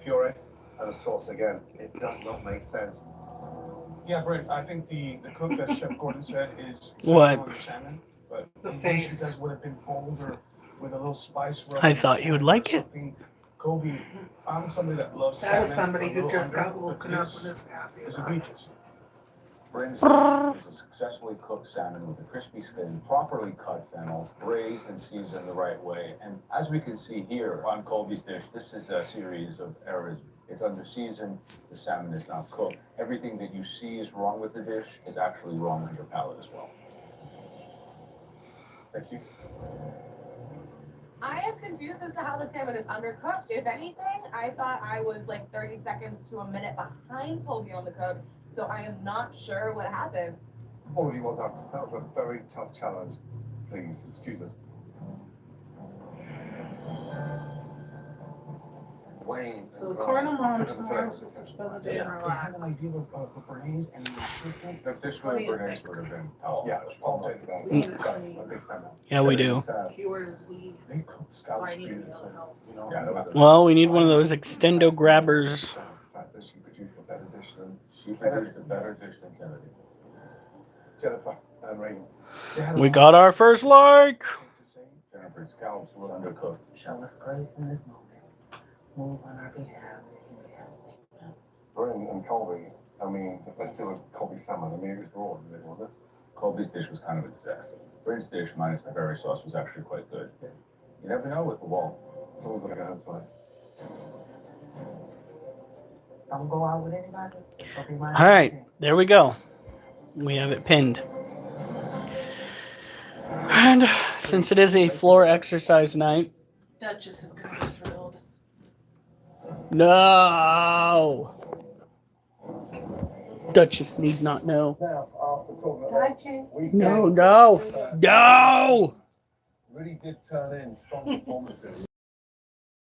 puree and the sauce again. It does not make sense. Yeah, Brent, I think the cook that Chef Gordon said is What? on the salmon, but The I face. wish you guys would have been bolder with a little spice rub. I thought you would like it. Kobe, I'm somebody that loves That salmon. is somebody who a little just under, got woken but up this with his happy is about egregious. Brand's dish is a successfully cooked salmon with a crispy skin, properly cut fennel, braised and seasoned the right way. And as we can see here on Colby's dish, this is a series of errors. It's under seasoned, the salmon is not cooked. Everything that you see is wrong with the dish is actually wrong on your palate as well. Thank you. I am confused as to how the salmon is undercooked. If anything, I thought I was like 30 seconds to a minute behind Colby on the cook, so I am not sure what happened. All of you, well done. That was a very tough challenge. Please, excuse us. Wayne. So according to Mom, tomorrow is a spill the day and They had relax. an idea of Bernays and they shifted. If this were Bernays would have been Yeah, I'll take that. Guys, a big stand up. Yeah, we do. Keyword is weed. They cooked So scallops I need to be able beautifully. to help. You know, Yeah, that was a- Well, we need one of those extendo grabbers. The fact that she produced a better dish than She produced a better dish than Kennedy. Jennifer and Rain. they had a We lot got our first like. to say. Jennifer's scallops were undercooked. Show us grace in this moment. Move on our behalf. Bryn and Colby, I mean, let's do a Colby salmon. I mean, it was raw, wasn't it? Colby's dish was kind of a disaster. Brent's dish minus the berry sauce was actually quite good. You never know with the wall. It's always going to go home tonight. Don't go out with anybody. All right, there we go. We have it pinned. And since it is a floor exercise night, Duchess is gonna be thrilled. no. Duchess need not know. Now, after talking about Duchess. we No, no, no. really did turn in strong performances.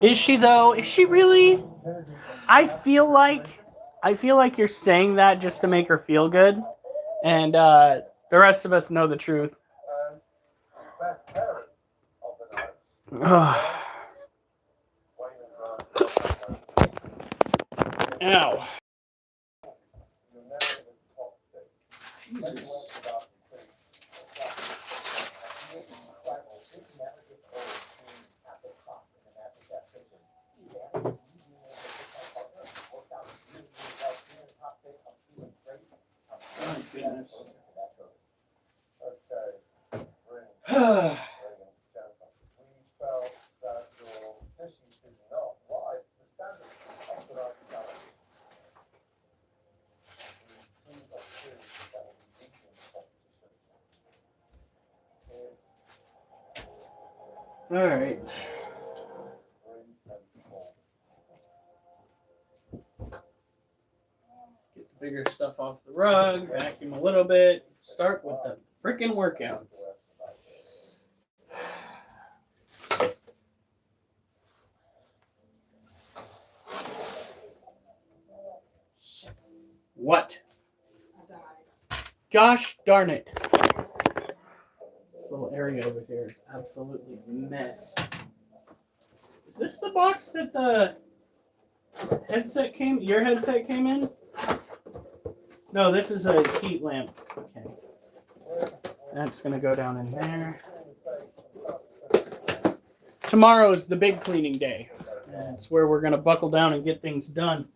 Is she though? Is she really? I feel like you're saying that just to make her feel good, and the rest of us know the truth. Best parent of the night. Ow. You're now in the top six. Let's talk about the quiz. Oh, goodness. Okay. Brilliant. Jennifer, we felt that your dishes did not rise to the standards of tonight's challenge. The team of two that will be leading the competition is All right. 3 and 4. Get the bigger stuff off the rug, vacuum a little bit, start with the freaking workouts. What? Gosh darn it. This little area over here is absolutely a mess. Is this the box that the your headset came in? No, this is a heat lamp. Okay. That's gonna go down in there. Tomorrow is the big cleaning day. That's where we're gonna buckle down and get things done.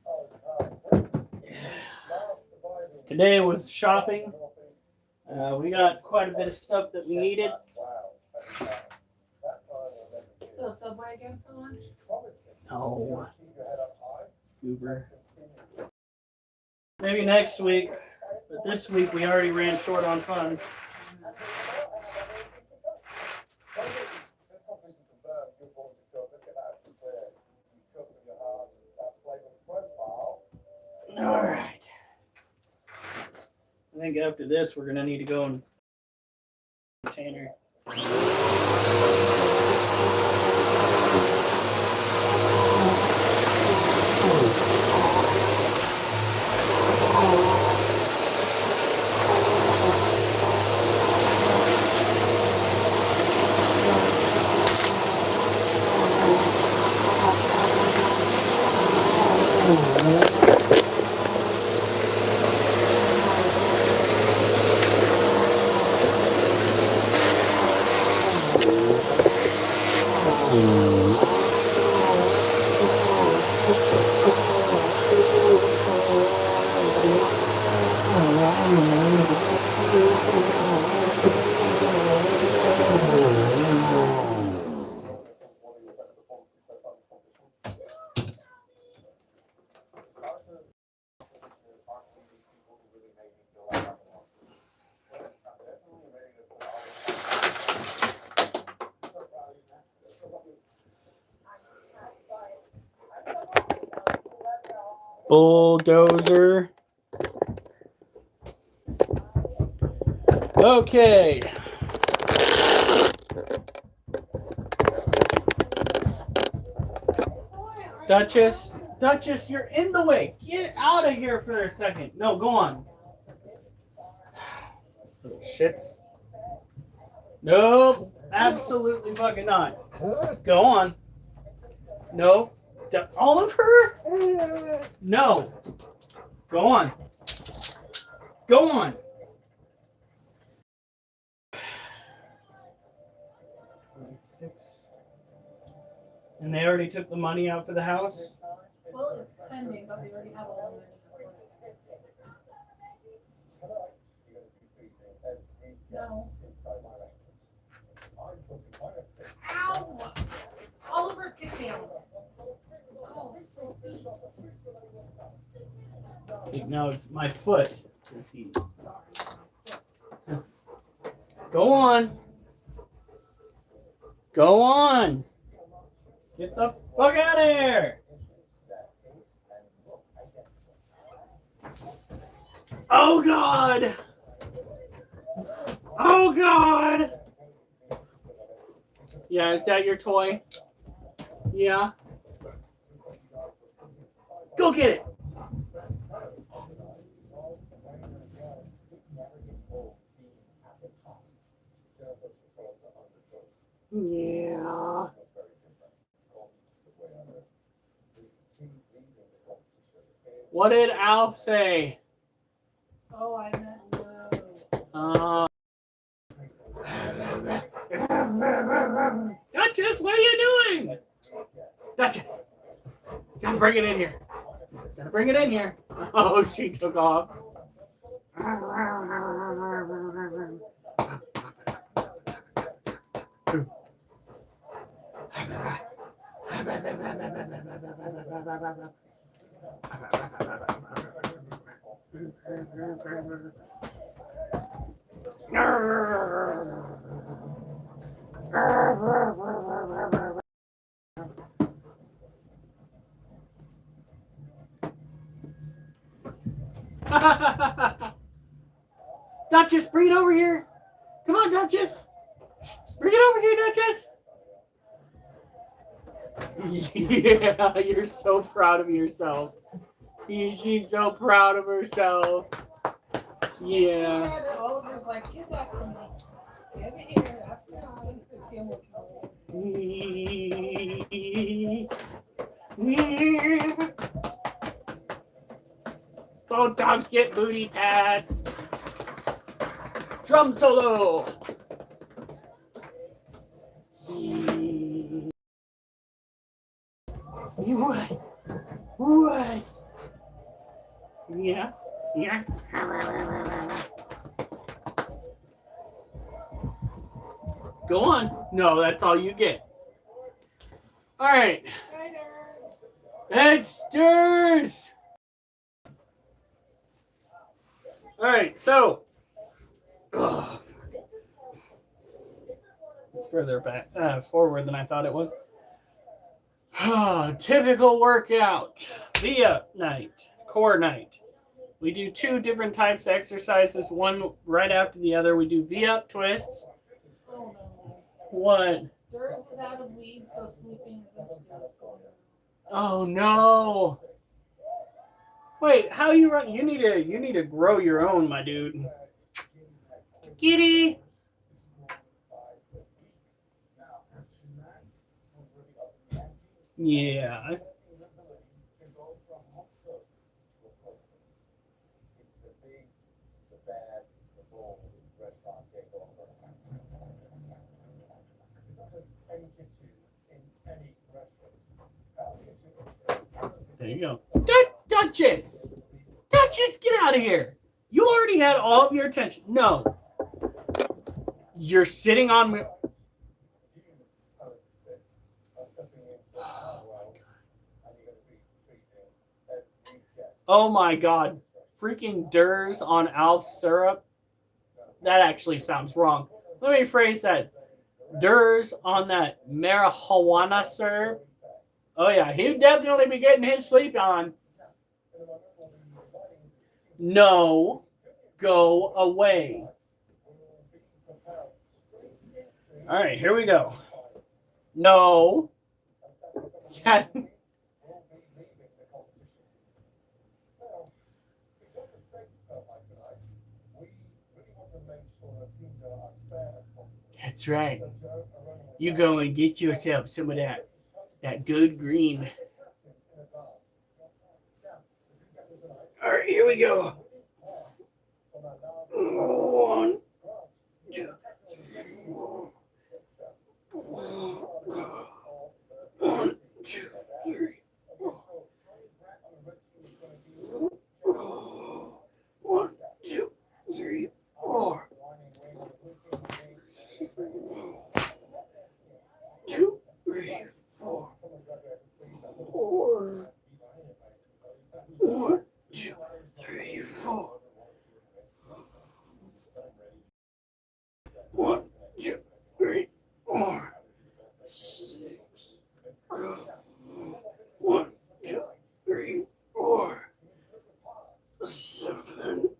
Today was shopping. We got quite a bit of stuff that we needed. So Subway again for lunch? No. Uber. Maybe next week. But this week we already ran short on funds. All right. I think after this we're gonna need to go and container. One of your best performances so far this competition. Aren't really people who really make me feel like I'm alone. But I'm definitely ready to put all so proud of you, man. So proud of you. Bulldozer. Okay. Duchess, you're in the way. Get out of here for a second. No, go on. Little shits. Nope. Absolutely fucking not. Go on. No. Oliver? No. Go on. Go on. 26. And they already took the money out for the house? Well, it's pending, but we already have all the money. No. Ow! Oliver, kick down. Oh. No, it's my foot. Go on. Go on. Get the fuck out of here. Oh God. Oh God. Yeah, is that your toy? Yeah. Go get it. Yeah. What did Alf say? Oh, I meant no. Duchess, what are you doing? Duchess, gotta bring it in here. Gotta bring it in here. Oh, she took off. Duchess, bring it over here. Come on, Duchess. Bring it over here, Duchess. Yeah, you're so proud of yourself. She's so proud of herself. Yeah. Oliver's like, give that to me. Give it here. That's mine. See him looking over. Both dogs get booty pads. Drum solo. What? What? Yeah. Yeah. Go on. No, that's all you get. All right. It stirs. All right, so it's further back, forward than I thought it was. Typical workout, V-up night, core night. We do two different types of exercises, one right after the other. We do V-up twists. What? Durs is out of weed, so sleeping isn't beautiful. Oh no! Wait, how you run? You need to grow your own, my dude. Kitty. Yeah. from hot cook to a cook. It's the big, the bad, the bold restaurant takeover. It's not just any kitchen in any restaurant. Our kitchen There you go. Duchess! Duchess, get out of here! You already had all of your attention. No. You're sitting on me. Oh my god. Freaking Durs on Alf syrup. That actually sounds wrong. Let me phrase that. Durs on that marijuana syrup. Oh yeah, he'd definitely be getting his sleep on. No. Go away. All right, here we go. No. Yeah. That's right. You go and get yourself some of that good green. All right, here we go. 1, 2, 1, 2, 3, 4. 1, 2, 3, 4. 2, 3, 4. 4. 1, 2, 3, 4. 1, 2, 3, 4. 6. 1, 2, 3, 4. 7.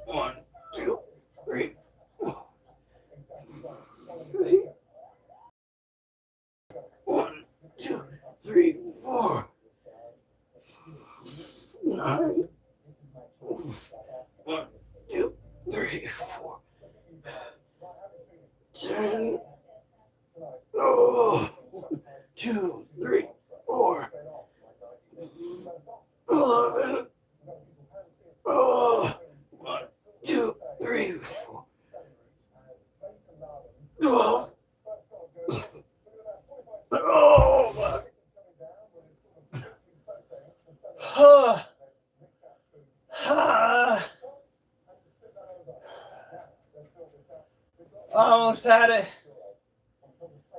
1, 2, 3, 4. 8. 1, 2, 3, 4. 9. 1, 2, 3, 4. 10. Oh, 1, 2, 3, 4. 11. Oh, 1, 2, 3, 4. 12. Oh, almost had it.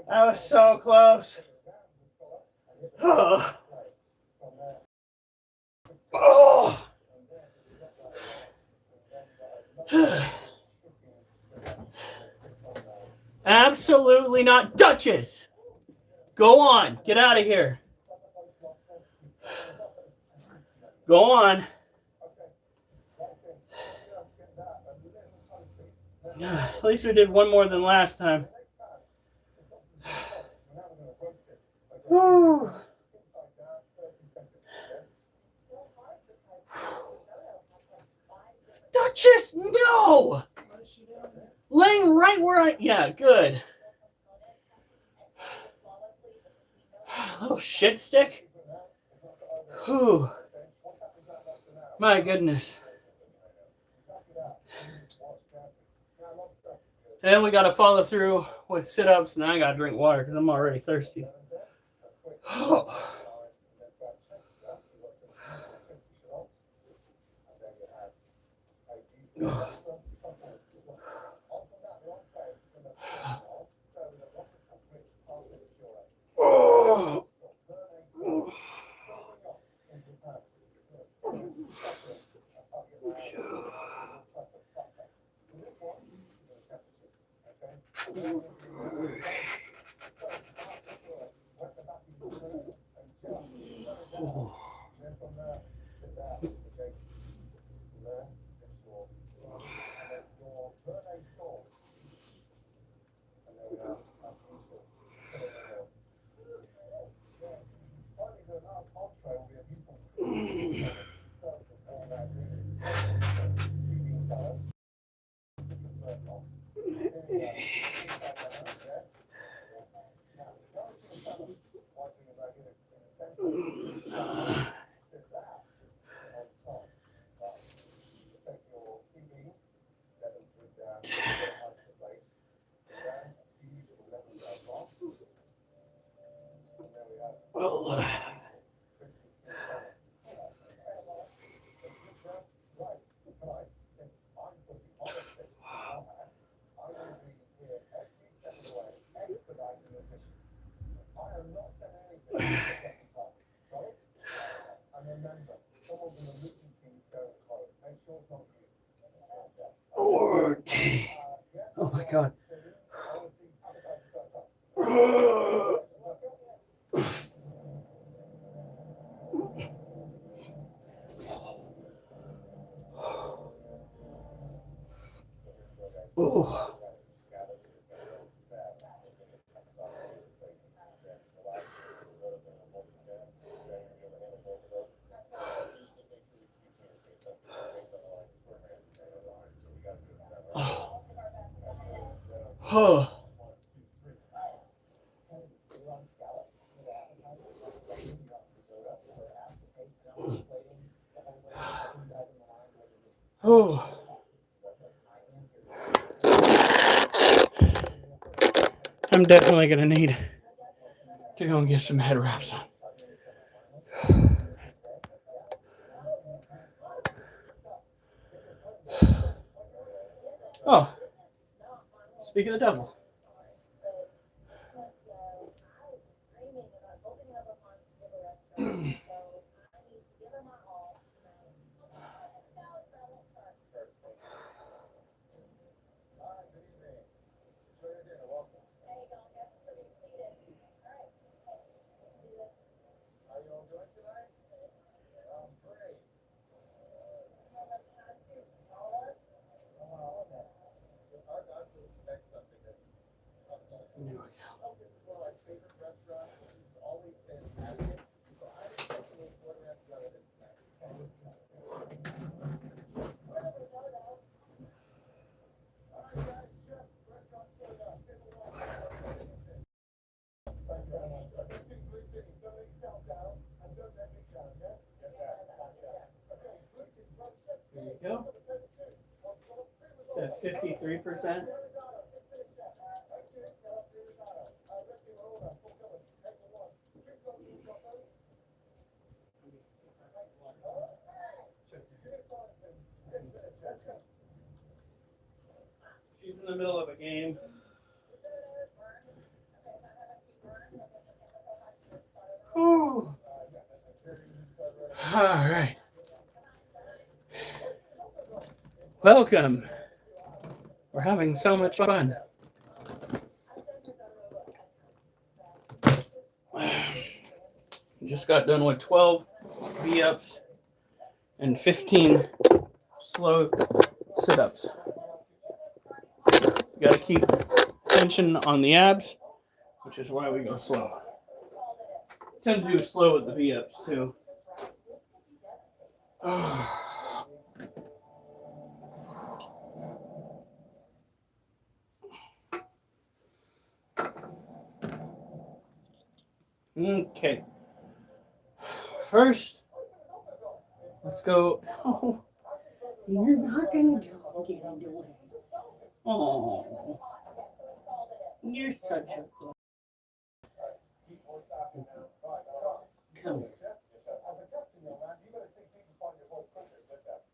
That was so close. Oh. Absolutely not. Duchess! Go on. Get out of here. Go on. At least we did one more than last time. Whew. Duchess, no! Laying right where I... Yeah, good. Little shit stick. Whew. My goodness. And we got to follow through with sit-ups, and I got to drink water because I'm already thirsty. remember, some of them are looking teams go to college. Make sure it's not you. Lordy. Oh my God. Oh. Oh. Oh. I'm definitely gonna need to go and get some head wraps on. Oh, speak of the devil. There you go. It's at 53%. She's in the middle of a game. Whew. All right. Welcome. We're having so much fun. Just got done with 12 V-ups and 15 slow sit-ups. You gotta keep tension on the abs, which is why we go slow. Tend to do slow with the V-ups too. Okay. First, let's go. Oh, you're not gonna go get into it. Oh, you're such a good. Come here.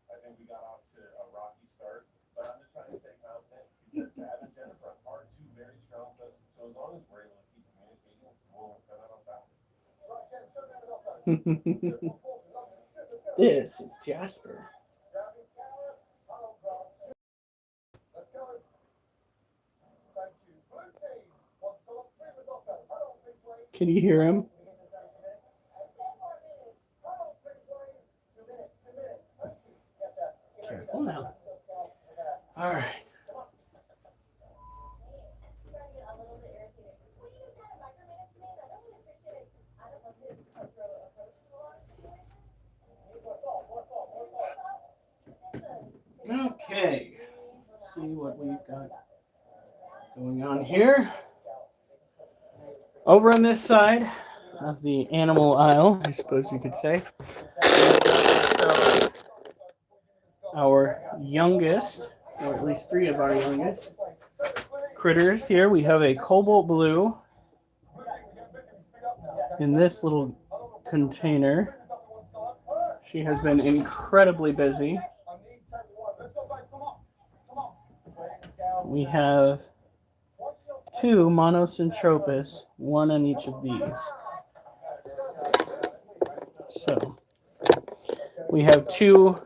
I think we got off to a rocky start, but I'm just trying to stay confident because Sad and Jennifer are two very strong players. So as long as we're able to keep communicating, we'll come out on top. This is Jasper. Can you hear him? Careful now. All right. Okay. Let's see what we've got going on here. Over on this side of the animal aisle, I suppose you could say, so our youngest, or at least three of our youngest critters here. We have a cobalt blue in this little container. She has been incredibly busy. We have two Monocentropas, one on each of these. So We have 2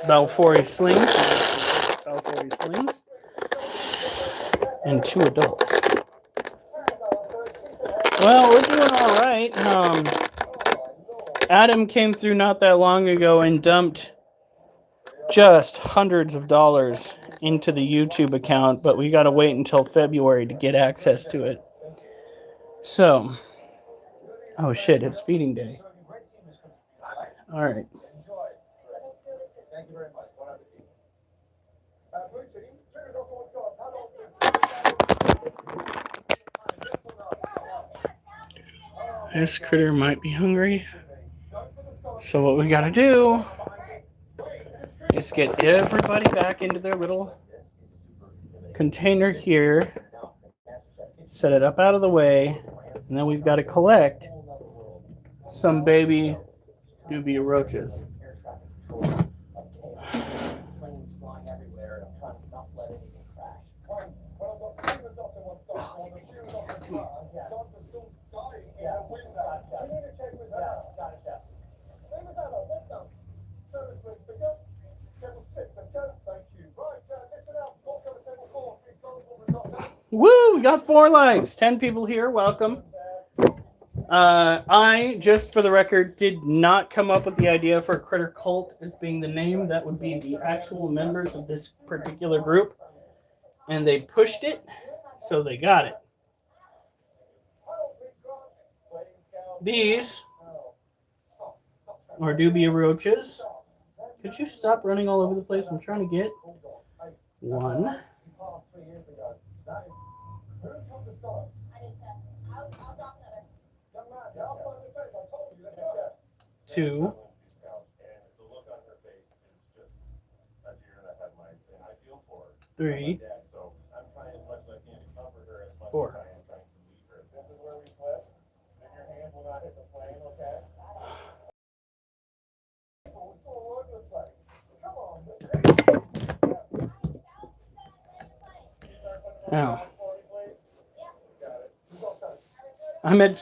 Balfour slings, and 2 adults. Well, we're doing all right. Adam came through not that long ago and dumped just hundreds of dollars into the YouTube account, but we got to wait until February to get access to it. So, oh shit, it's feeding day. All right. Thank you very much. Bon appetit. Blue team, triggers off towards God. This critter might be hungry. So what we got to do is get everybody back into their little container here, set it up out of the way, and then we've got to collect some baby dubia roaches. Planes flying everywhere. I'm trying to not let anything crash. Well, I've got triggers off to what's going on. The triggers off the cars. Some are still dying in the window. Communicate with that. Got it, yeah. Leave it down, let them. Service, please, pick up. Table 6, let's go. Thank you. Right, listen out. Walk over table 4. 3 scholars will result. Woo! We got 4 lives. 10 people here. Welcome. I, just for the record, did not come up with the idea for Critter Cult as being the name. That would be the actual members of this particular group. And they pushed it, so they got it. These are dubia roaches. Could you stop running all over the place? I'm trying to get 1. Two. Three. 4. Now, I meant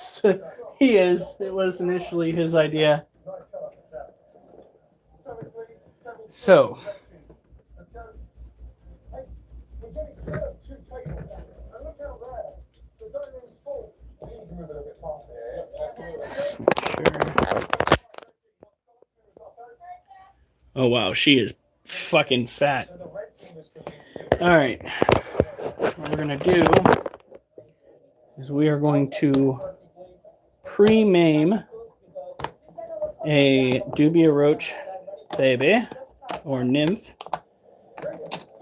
he is. It was initially his idea. So, oh wow, she is fucking fat. All right, what we're gonna do is we are going to pre-maim a dubia roach baby or nymph.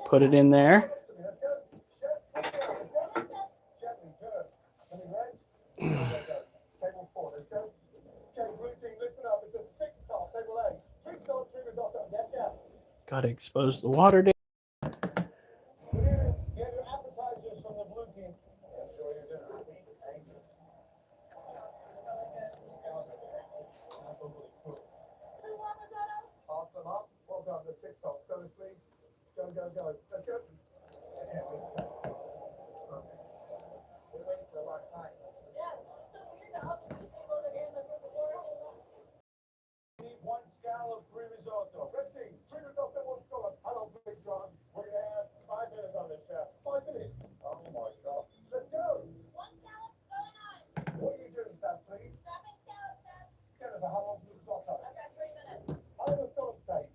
Put it in there. Got to expose the water. The 6 top, so please go. Let's go. We're waiting for a long time. Yeah, so weird that all the food tables are here in the floor. Need 1 scallop, 3 risotto. Red team, 3 risotto, 1 scallop. Hello, please, Ron. We're gonna have 5 minutes on this, chef. 5 minutes. Oh my God. Let's go. 1 scallop going on. What are you doing, Sam, please? Dropping scallop, Chef. Jennifer, how long for the risotto? I've got 3 minutes. How long does scallop stay?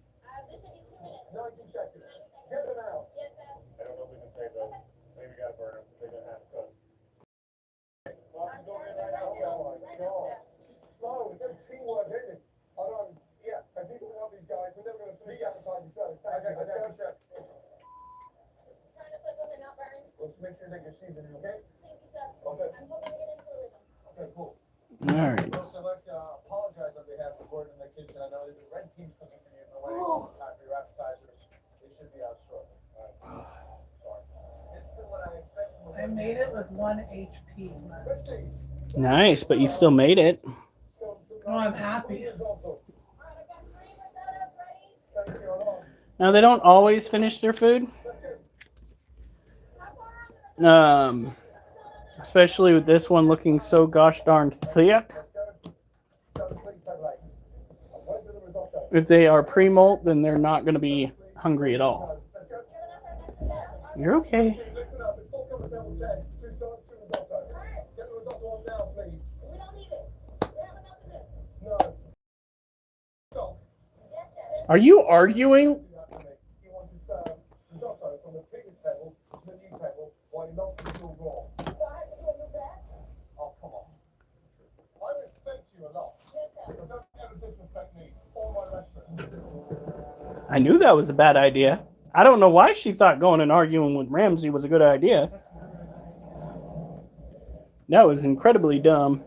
This should be 2 minutes. 90 seconds. Get them out. Yes, Chef. I don't know if we can save those. Maybe we gotta burn them. They're gonna have to cook. Well, I'm going in right now. Oh my God. Slow. We've got teamwork, isn't it? I don't. Yeah, and people can help these guys. We're never going to finish the appetizer service. Thank you. Let's go, chef. Trying to flip them and not burn. Let's make sure that you're seasoning, okay? Thank you, Chef. Okay. I'm hoping to get into it with them. Okay, cool. All right. So I'd like to apologize on behalf of Gordon in the kitchen. I know the red team's cooking for you. But waiting time for your appetizers. They should be out shortly. Sorry. This is what I expected. I made it with 1 HP left. Red team. Nice, but you still made it. No, I'm happy. Alright, I've got 3 risottos ready. Thank you. Hold on. Now they don't always finish their food. How far on the Especially with this one looking so gosh darn thick. Let's go. So please, Pebble. Where's the risotto? If they are pre-molt, then they're not going to be hungry at all. Let's go. You're okay. Listen up, it's 4 covers level 10. 2 start, 2 risotto. Get the risotto on now, please. We don't need it. We have enough of this. No. Stop. Yes, yes. Are you arguing? Do that for me. You want to serve risotto from the previous table to the new table while you're not still raw. So I have to do a new batch? Oh, come on. I respect you a lot, Yes, sir. but don't ever disrespect me or my restaurant. I knew that was a bad idea. I don't know why she thought going and arguing with Ramsay was a good idea. That was incredibly dumb.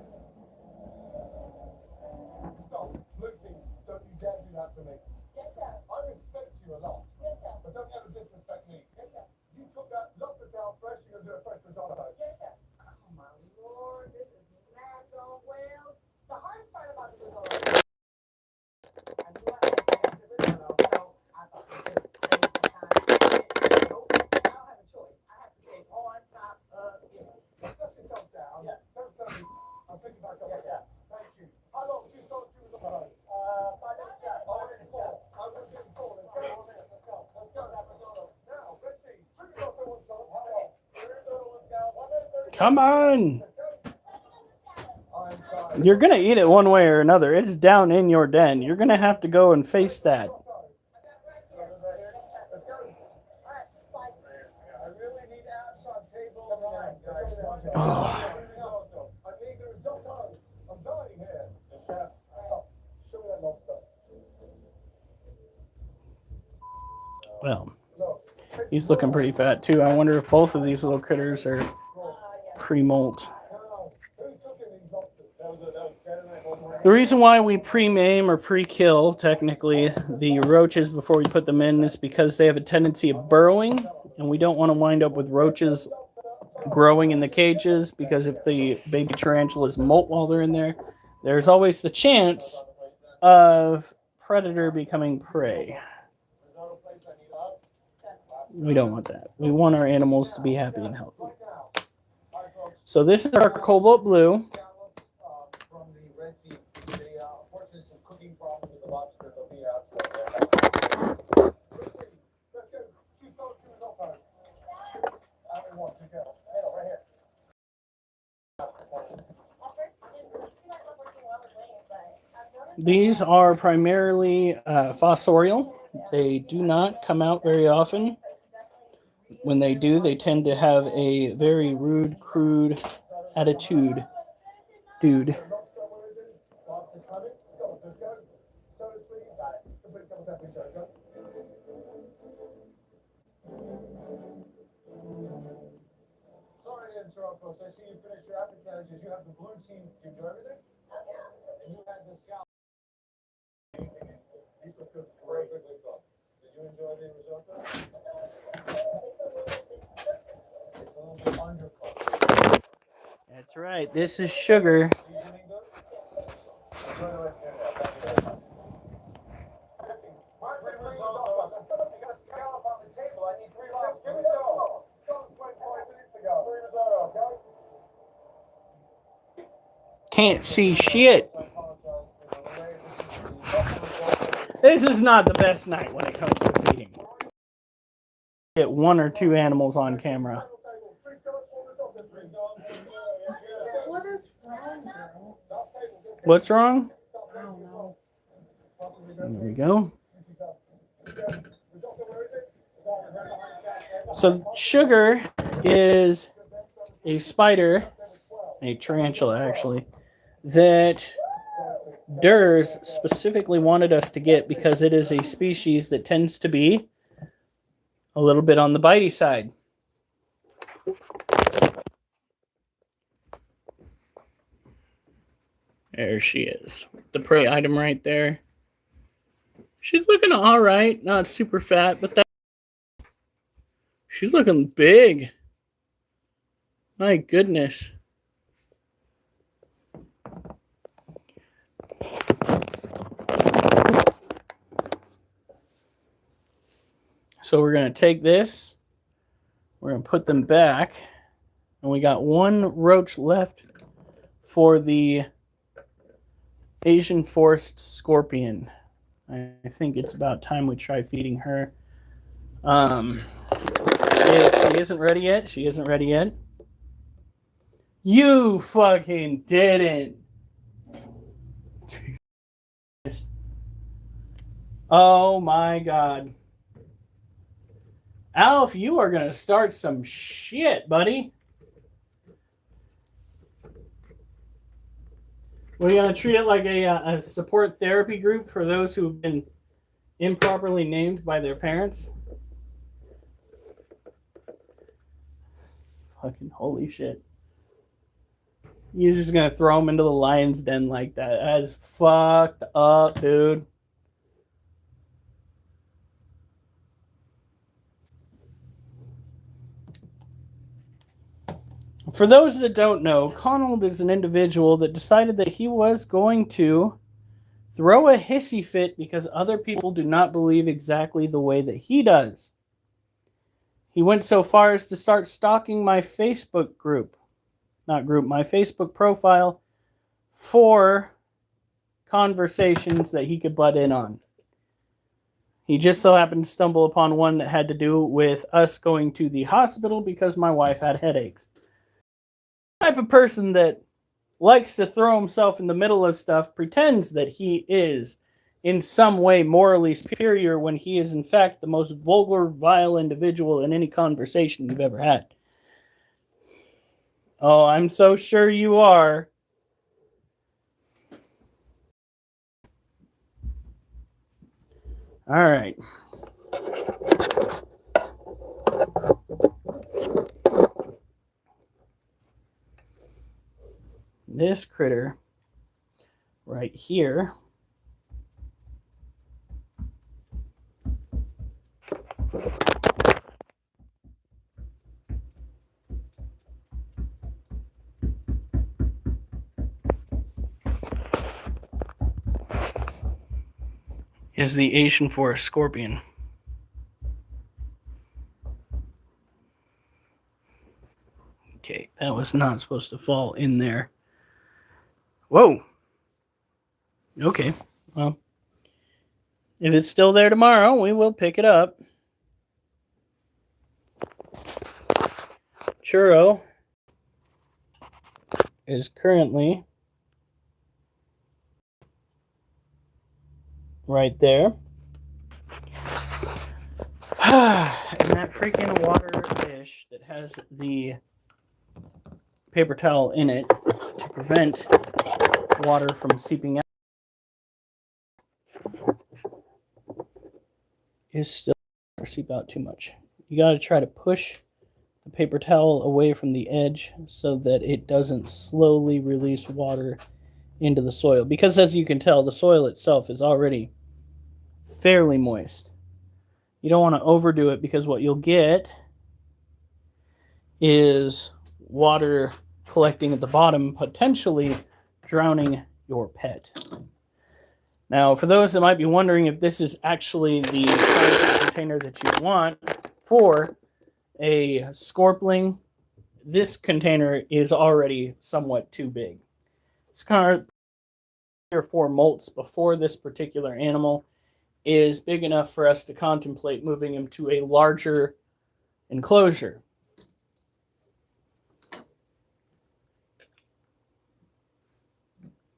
Stop. Blue team, don't you dare do that to me. Yes, sir. I respect you a lot, Yes, sir. but don't ever disrespect me. Yes, sir. You cook that lots of down fresh, you're gonna do a fresh risotto. Yes, sir. Oh, my Lord, this is not going well. The hardest part about the risotto. I knew I had to make the risotto, so I thought we could save some time. Nope, I don't have a choice. I have to stay on top of it. Dust yourself down. Yeah. Don't tell me. I'm picking back up. Yes, sir. Thank you. How long do you start to risotto? 5 minutes, sir. I went in 4. I went in 4. Let's go. Let's go. Let's go. That risotto. Now, red team. 2 risotto on start. How long? 3 risotto on down. 1 minute 30. Come on. Let's go. I'm tired. You're going to eat it one way or another. It's down in your den. You're going to have to go and face that. Let's go. I really need abs on table 9, guys. Oh. I need the risotto. I'm dying here. Chef, stop. Show me that lobster. Well, Look. he's looking pretty fat too. I wonder if both of these little critters are pre-molt. Now, who's cooking these lobsters? That was Saturday. The reason why we pre-maim or pre-kill, technically, the roaches before we put them in is because they have a tendency of burrowing, and we don't want to wind up with roaches growing in the cages, because if the baby tarantulas molt while they're in there, there's always the chance of predator becoming prey. We don't want that. We want our animals to be happy and healthy. So this is our Cobalt Blue. From the Red Sea, unfortunately, some cooking problems with the lobster. They'll be out shortly. Let's go. 2 start, 2 risotto. I don't want to go. Hey, right here. At first, it didn't seem like I'm working well with Wayne, but I've noticed. These are primarily fossorial. They do not come out very often. When they do, they tend to have a very rude, crude attitude. Dude. Lobster, where is it? Lobster's coming. Let's go. Sodas, please. Complete double tap, please, go. Sorry to interrupt, folks. I see you finished your appetizers. You have the blue team. Did you enjoy everything? And you had the scallop. These were cooked perfectly cooked. Did you enjoy the risotto? It's a little bit undercooked. That's right. This is sugar. Seasoning good? Enjoy the rest of it. My three risottos. You got a scallop on the table. I need 3 lobsters. Give me go. Scallop's went 5 minutes ago. 3 risotto, okay? Can't see shit. I apologize for the delay. This is the risotto. This is not the best night when it comes to feeding. Get 1 or 2 animals on camera. What is wrong, girl? What's wrong? I don't know. There we go. So sugar is a spider, a tarantula actually, that Durs specifically wanted us to get because it is a species that tends to be a little bit on the bitey side. There she is. The prey item right there. She's looking all right. Not super fat, but she's looking big. My goodness. So we're going to take this. We're going to put them back. And we got 1 roach left for the Asian forest scorpion. I think it's about time we try feeding her. She isn't ready yet. She isn't ready yet. You fucking didn't. Jesus. Oh my God. Alf, you are going to start some shit, buddy. We're going to treat it like a support therapy group for those who've been improperly named by their parents. Fucking holy shit. You're just going to throw them into the lion's den like that. That is fucked up, dude. For those that don't know, Connell is an individual that decided that he was going to throw a hissy fit because other people do not believe exactly the way that he does. He went so far as to start stalking my Facebook group. Not group, my Facebook profile for conversations that he could butt in on. He just so happened to stumble upon one that had to do with us going to the hospital because my wife had headaches. The type of person that likes to throw himself in the middle of stuff, pretends that he is in some way morally superior when he is in fact the most vulgar, vile individual in any conversation you've ever had. Oh, I'm so sure you are. All right. This critter right here is the Asian forest scorpion. Okay, that was not supposed to fall in there. Whoa. Okay, well, if it's still there tomorrow, we will pick it up. Churro is currently right there. And that freaking water dish that has the paper towel in it to prevent water from seeping out is still or seep out too much. You got to try to push the paper towel away from the edge so that it doesn't slowly release water into the soil. Because as you can tell, the soil itself is already fairly moist. You don't want to overdo it because what you'll get is water collecting at the bottom, potentially drowning your pet. Now, for those that might be wondering if this is actually the size of container that you want for a scorpling, this container is already somewhat too big. It's kind of 3 or 4 molts before this particular animal is big enough for us to contemplate moving him to a larger enclosure.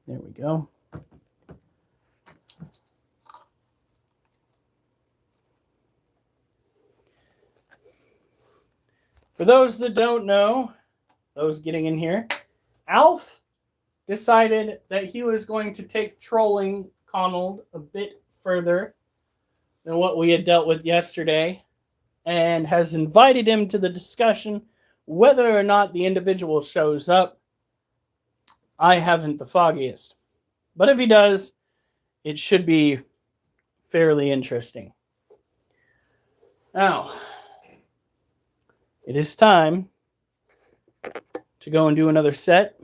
There we go. For those that don't know, those getting in here, Alf decided that he was going to take trolling Connell a bit further than what we had dealt with yesterday, and has invited him to the discussion whether or not the individual shows up. I haven't the foggiest. But if he does, it should be fairly interesting. Now, it is time to go and do another set.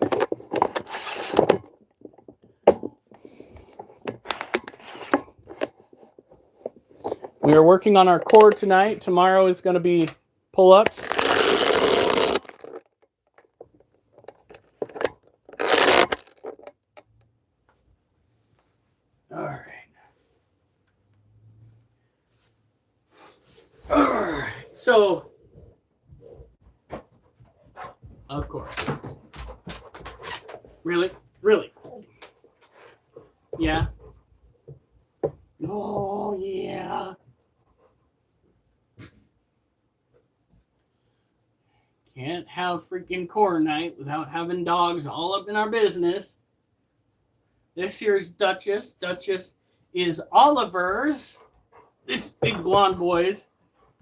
We are working on our core tonight. Tomorrow is going to be pull-ups. All right. So, of course. Really? Really? Yeah. Oh, yeah. Can't have freaking core night without having dogs all up in our business. This here's Duchess. Duchess is Oliver's, this big blonde boy's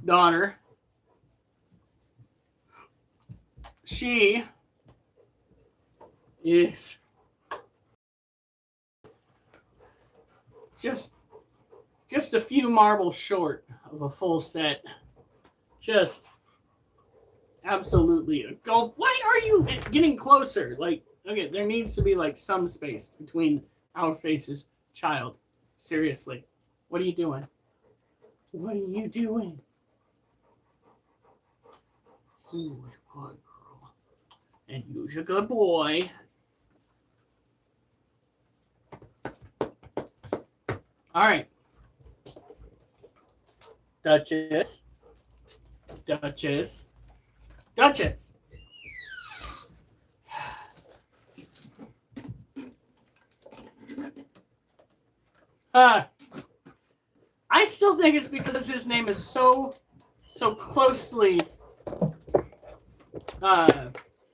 daughter. She is just a few marbles short of a full set. Just absolutely a golf. Why are you getting closer? Like, okay, there needs to be like some space between our faces. Child, seriously, what are you doing? What are you doing? Who's a good girl? And you's a good boy. All right. Duchess. Duchess. Duchess. I still think it's because his name is so closely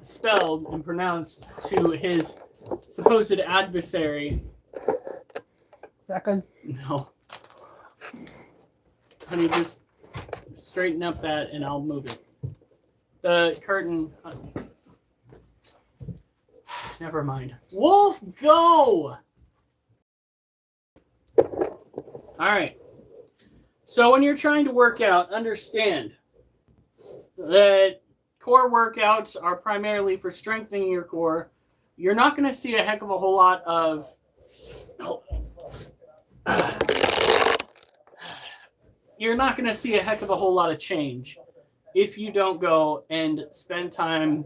spelled and pronounced to his supposed adversary. Second. No. Honey, just straighten up that and I'll move it. The curtain. Never mind. Wolf, go! All right. So when you're trying to work out, understand that core workouts are primarily for strengthening your core. You're not going to see a heck of a whole lot of... You're not going to see a heck of a whole lot of change if you don't go and spend time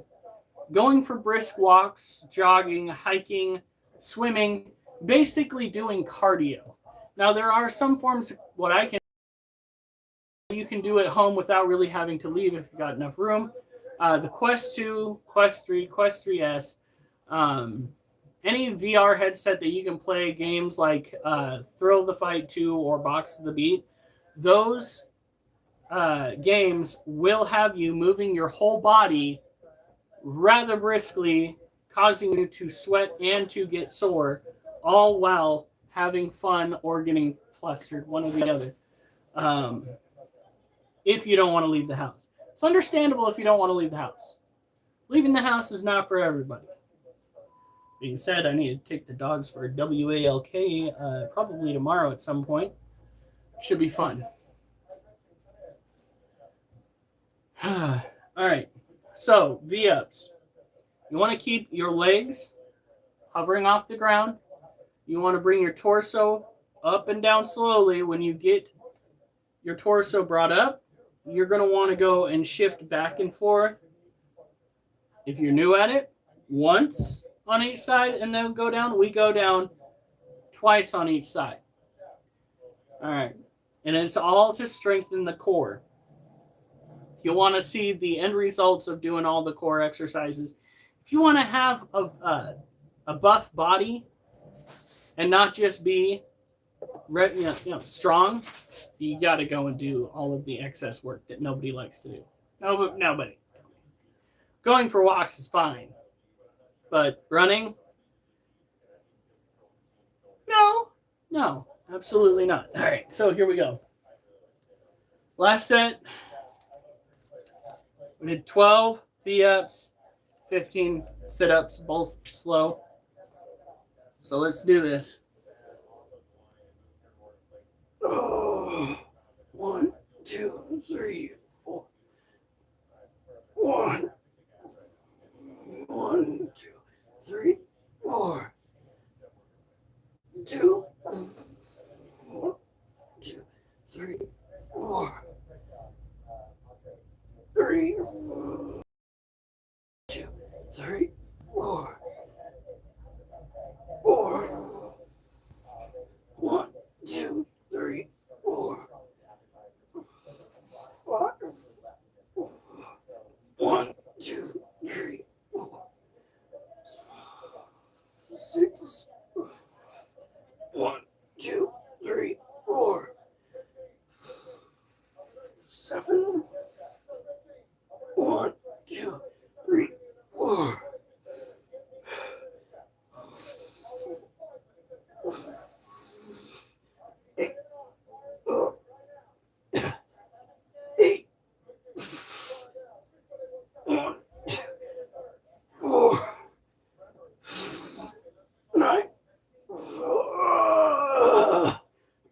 going for brisk walks, jogging, hiking, swimming, basically doing cardio. Now, there are some forms of what you can do at home without really having to leave if you've got enough room. The Quest 2, Quest 3, Quest 3S, any VR headset that you can play games like Thrill of the Fight 2 or Box of the Beat, those games will have you moving your whole body rather briskly, causing you to sweat and to get sore, all while having fun or getting flustered, one or the other, if you don't want to leave the house. It's understandable if you don't want to leave the house. Leaving the house is not for everybody. Being said, I need to take the dogs for a WALK probably tomorrow at some point. Should be fun. All right. So, V-ups. You want to keep your legs hovering off the ground. You want to bring your torso up and down slowly. When you get your torso brought up, you're going to want to go and shift back and forth. If you're new at it, once on each side and then go down. We go down twice on each side. All right. And it's all to strengthen the core. If you want to see the end results of doing all the core exercises, if you want to have a buff body and not just be strong, you got to go and do all of the excess work that nobody likes to do. Nobody. Going for walks is fine. But running? No, absolutely not. All right, so here we go. Last set, we did 12 V-ups, 15 sit-ups, both slow. So let's do this. Oh, 1, 2, 3, 4. 1, 2, 3, 4. 2, 1, 2, 3, 4. 3, 2, 3, 4. 4,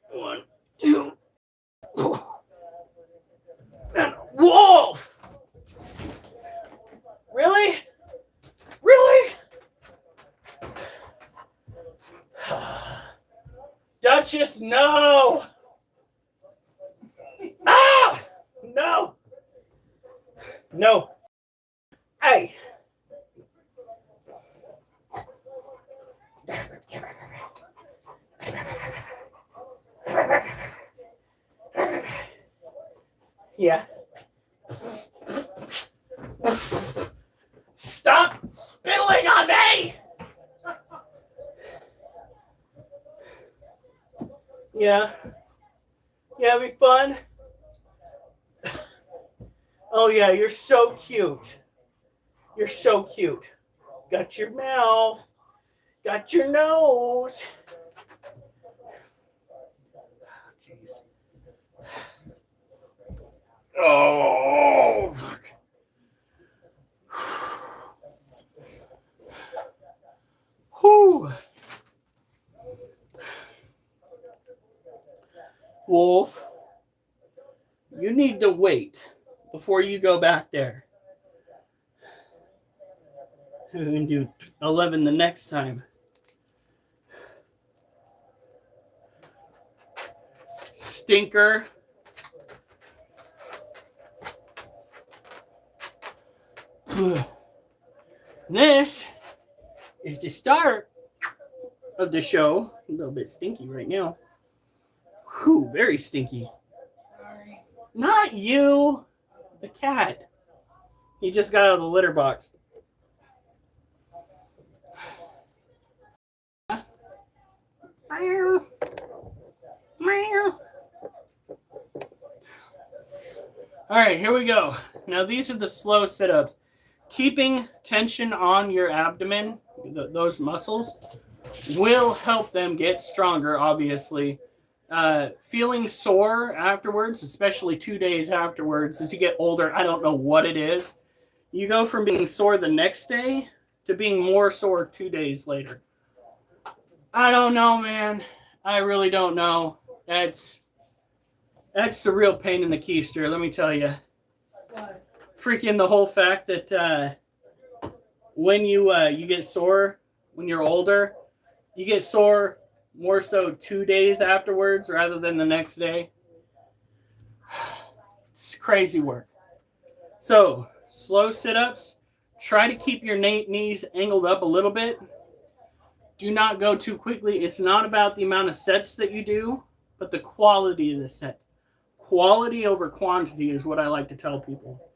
1, 2. And Wolf! Really? Really? Duchess, no! Ah! No! No. Hey! Yeah. Stop spittling on me! Yeah. Yeah, it'll be fun. Oh, yeah, you're so cute. You're so cute. Got your mouth. Got your nose. Jeez. Oh, fuck. Whew. Wolf, you need to wait before you go back there. We can do 11 the next time. Stinker. This is the start of the show. A little bit stinky right now. Whew, very stinky. Sorry. Not you. The cat. He just got out of the litter box. Meow. Meow. All right, here we go. Now these are the slow sit-ups. Keeping tension on your abdomen, those muscles, will help them get stronger, obviously. Feeling sore afterwards, especially 2 days afterwards, as you get older, I don't know what it is. You go from being sore the next day to being more sore 2 days later. I don't know, man. I really don't know. That's the real pain in the keister, let me tell you. What? Freaking the whole fact that when you get sore when you're older, you get sore more so 2 days afterwards rather than the next day. It's crazy work. So, slow sit-ups. Try to keep your knees angled up a little bit. Do not go too quickly. It's not about the amount of sets that you do, but the quality of the sets. Quality over quantity is what I like to tell people.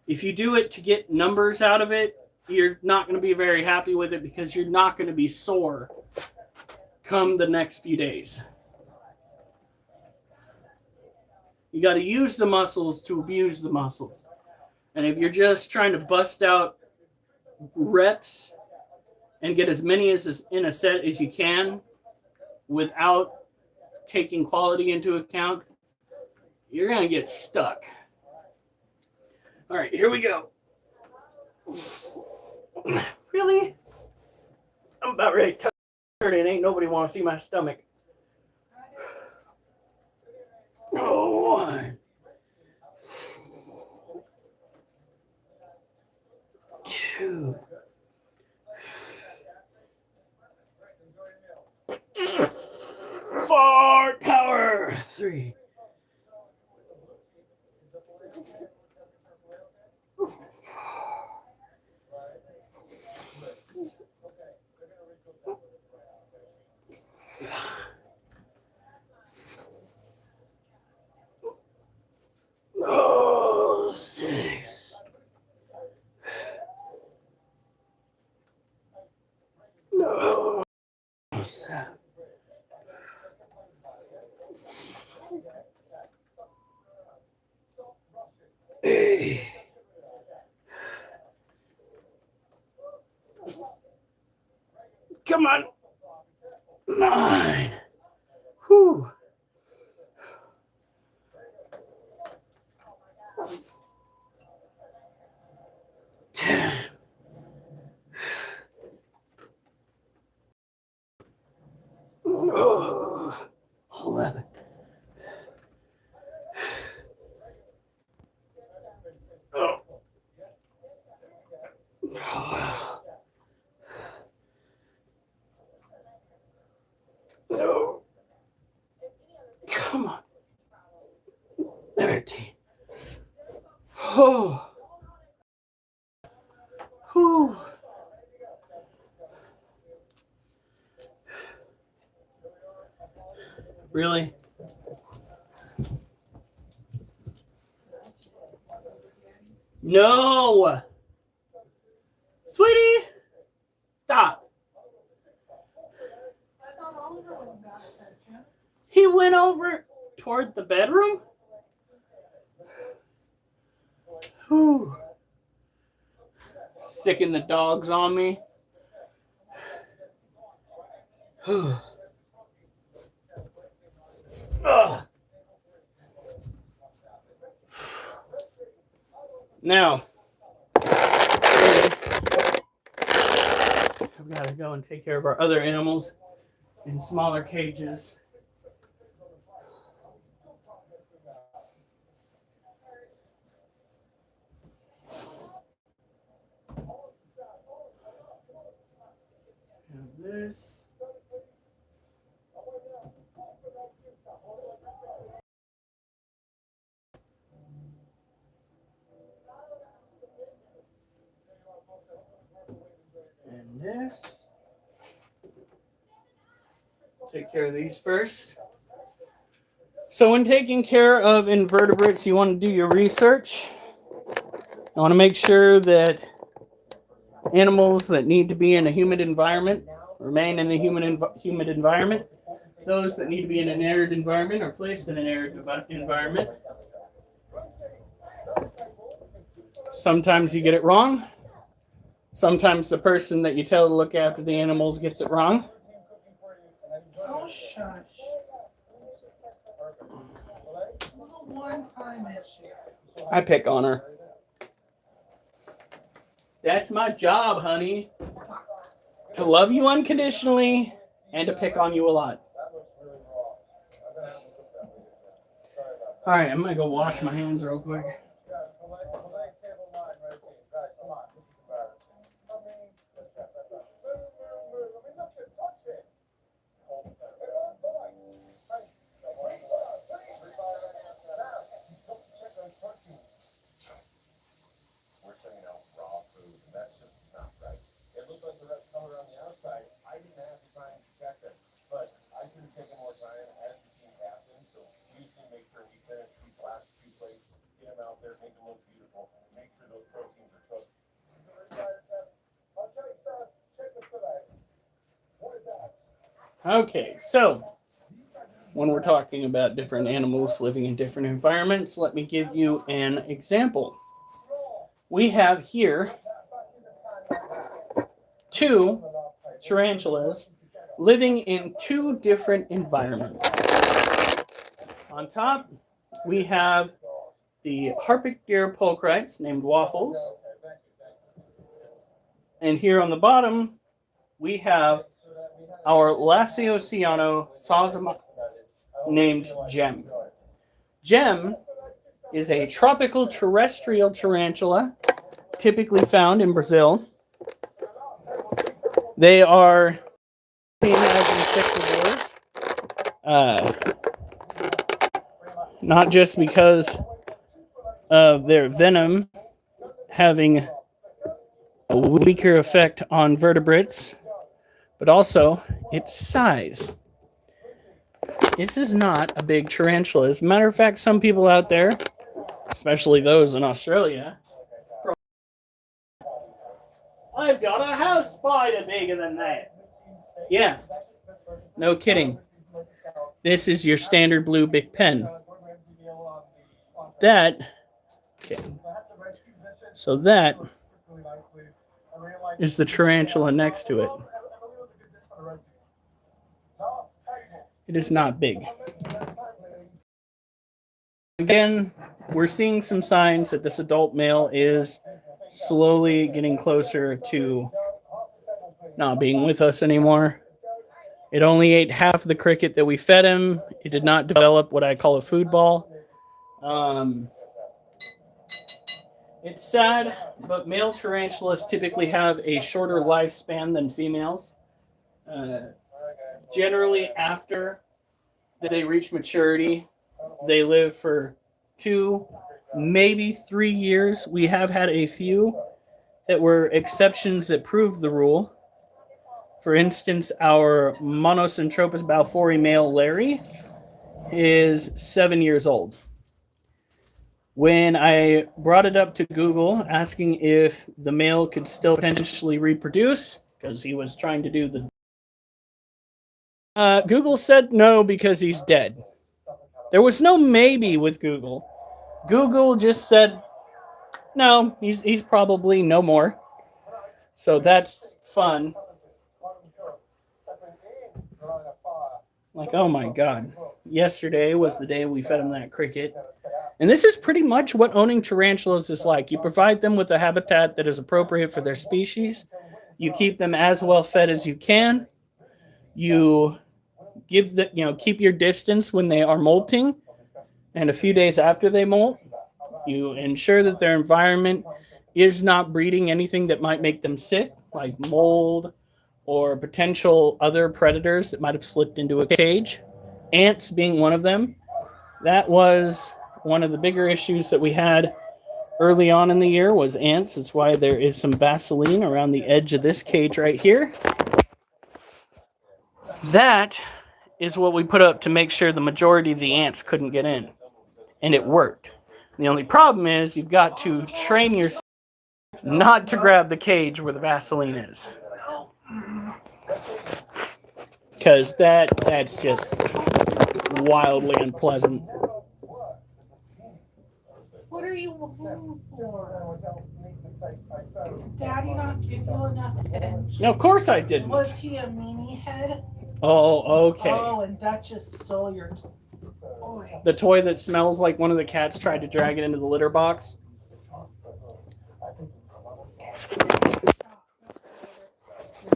If you do it to get numbers out of it, you're not going to be very happy with it because you're not going to be sore come the next few days. You got to use the muscles to abuse the muscles. And if you're just trying to bust out reps and get as many as in a set as you can without taking quality into account, you're going to get stuck. All right, here we go. Really? I'm about ready to turn it. Ain't nobody want to see my stomach. Oh, 1, 2. Fart power. 3. Oh, 6. No. 7. 8. Come on. 9. Whew. 10. Oh. Oh. Whew. Really? No! Sweetie! Stop. I thought Oliver was got attention. He went over toward the bedroom? Whew. Sicking the dogs on me. Ugh. Now, I've got to go and take care of our other animals in smaller cages. And this. And this. Take care of these first. So when taking care of invertebrates, you want to do your research. I want to make sure that animals that need to be in a humid environment remain in the humid environment. Those that need to be in an arid environment are placed in an arid environment. Sometimes you get it wrong. Sometimes the person that you tell to look after the animals gets it wrong. Oh, shush. One-time issue. I pick on her. That's my job, honey. To love you unconditionally and to pick on you a lot. All right, I'm going to go wash my hands real quick. We're sending out raw food, and that's just not right. It looked like the right color on the outside. I didn't have the time to check it, but I could have taken more time as the team captain. So we usually make sure we finish these last few plates, get them out there, make them look beautiful, and make sure those proteins are cooked. Okay, sir, check the fillet. What is that? Okay, so when we're talking about different animals living in different environments, let me give you an example. We have here 2 tarantulas living in 2 different environments. On top, we have the Harpic deer pulchrites named Waffles. And here on the bottom, we have our Lasiociano sazama named Gem. Gem is a tropical terrestrial tarantula typically found in Brazil. They are seen as insectivores, not just because of their venom having a weaker effect on vertebrates, but also its size. This is not a big tarantula. As a matter of fact, some people out there, especially those in Australia, I've got a house spider bigger than that. Yeah, no kidding. This is your standard blue Bic pen. That, okay. So that is the tarantula next to it. It is not big. Again, we're seeing some signs that this adult male is slowly getting closer to not being with us anymore. It only ate half of the cricket that we fed him. It did not develop what I call a food ball. It's sad, but male tarantulas typically have a shorter lifespan than females. Generally, after they reach maturity, they live for 2 maybe 3 years, we have had a few that were exceptions that proved the rule. For instance, our Monocentropas balfouri male Larry is 7 years old. When I brought it up to Google asking if the male could still potentially reproduce, because he was trying to do the Google said no because he's dead. There was no maybe with Google. Google just said no, he's probably no more. So that's fun. Like, oh my God. Yesterday was the day we fed him that cricket. And this is pretty much what owning tarantulas is like. You provide them with a habitat that is appropriate for their species. You keep them as well fed as you can. You give the, keep your distance when they are molting. And a few days after they molt, you ensure that their environment is not breeding anything that might make them sick, like mold or potential other predators that might have slipped into a cage. Ants being one of them. That was one of the bigger issues that we had early on in the year was ants. That's why there is some Vaseline around the edge of this cage right here. That is what we put up to make sure the majority of the ants couldn't get in. And it worked. The only problem is you've got to train yourself not to grab the cage where the Vaseline is. Because that's just wildly unpleasant. What are you looking for? Did Daddy not give you enough attention? No, of course I didn't. Was he a meanie head? Oh, okay. Oh, and that just stole your toy. The toy that smells like one of the cats tried to drag it into the litter box.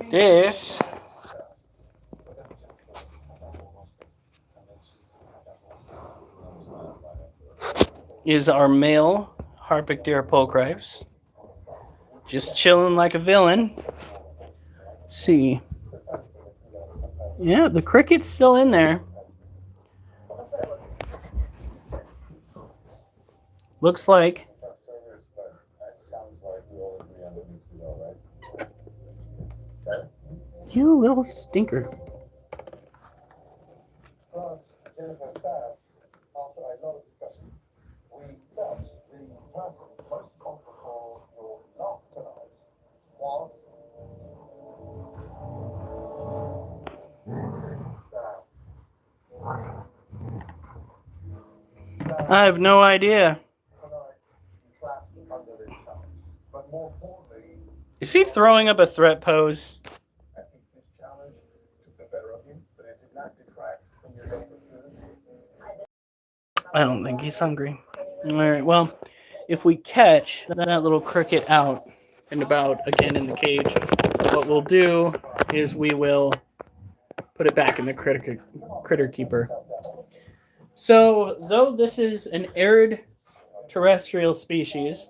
This is our male Harpictira pulchrips. Just chilling like a villain. Let's see. Yeah, the cricket's still in there. Looks like. You little stinker. Plus, Jennifer and Sam, after a lot of discussion, we felt the person most responsible for your loss tonight was Sam. I have no idea. Tonight, you collapsed under this challenge. But more importantly, Is he throwing up a threat pose? I think this challenge took the better of you, but it's exactly right when you're looking for food. I don't think he's hungry. All right, well, if we catch that little cricket out and about again in the cage, what we'll do is we will put it back in the critter keeper. So, though this is an arid terrestrial species,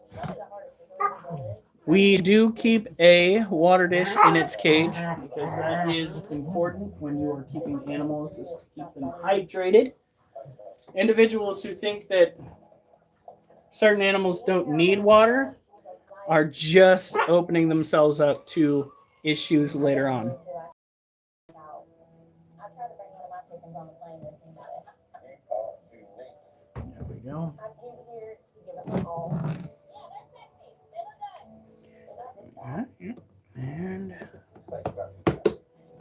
we do keep a water dish in its cage because that is important when you are keeping animals, is to keep them hydrated. Individuals who think that certain animals don't need water are just opening themselves up to issues later on. There we go. And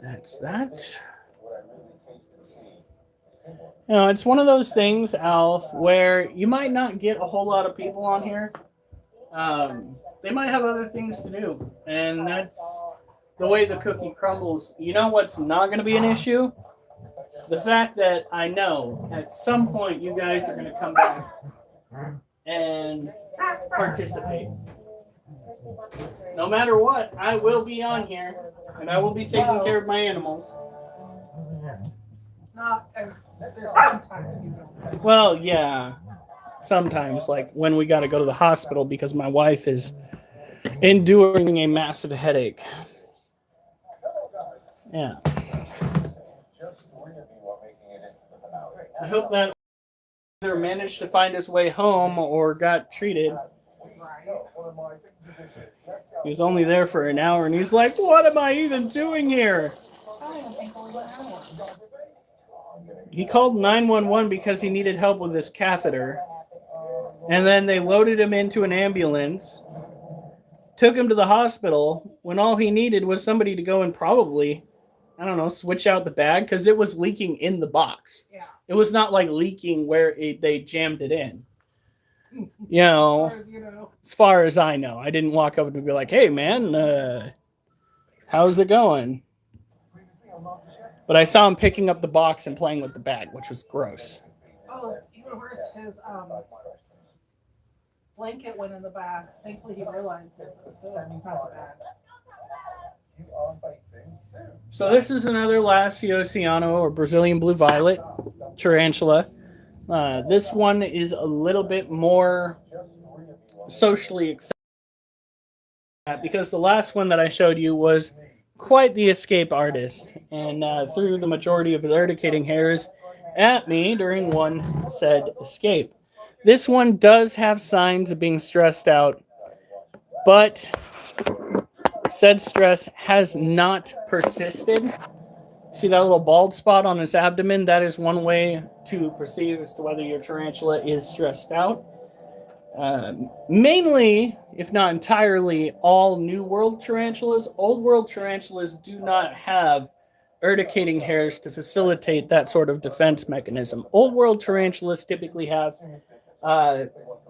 that's that. It's one of those things, Alf, where you might not get a whole lot of people on here. They might have other things to do, and that's the way the cookie crumbles. You know what's not going to be an issue? The fact that I know at some point you guys are going to come back and participate. No matter what, I will be on here, and I will be taking care of my animals. Not there's sometimes you don't. Well, yeah. Sometimes, like when we got to go to the hospital because my wife is enduring a massive headache. Yeah. I hope that either managed to find his way home or got treated. He was only there for an hour, and he's like, "What am I even doing here?" I don't even think it was an hour. He called 911 because he needed help with his catheter. And then they loaded him into an ambulance, took him to the hospital when all he needed was somebody to go and probably, I don't know, switch out the bag because it was leaking in the box. Yeah. It was not like leaking where they jammed it in. You know, You know. as far as I know, I didn't walk up and be like, "Hey, man, how's it going?" But I saw him picking up the box and playing with the bag, which was gross. Oh, even worse, his blanket went in the bag. Thankfully, he realized it. But still, not the bag. You are facing soon. So this is another Lacioceano or Brazilian blue violet tarantula. This one is a little bit more socially acceptable because the last one that I showed you was quite the escape artist and threw the majority of his urticating hairs at me during one said escape. This one does have signs of being stressed out, but said stress has not persisted. See that little bald spot on his abdomen? That is one way to perceive as to whether your tarantula is stressed out. Mainly, if not entirely, all New World tarantulas. Old World tarantulas do not have urticating hairs to facilitate that sort of defense mechanism. Old World tarantulas typically have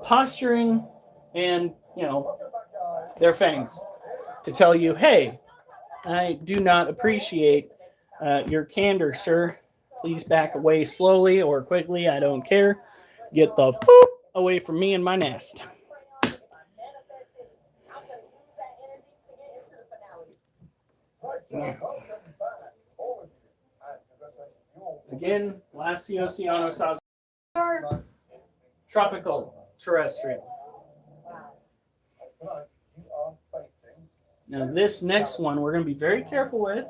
posturing and, their fangs to tell you, "Hey, I do not appreciate your candor, sir. Please back away slowly or quickly. I don't care. Get the foop away from me and my nest." Again, Lacioceano sauce. Tropical terrestrial. Now this next one we're going to be very careful with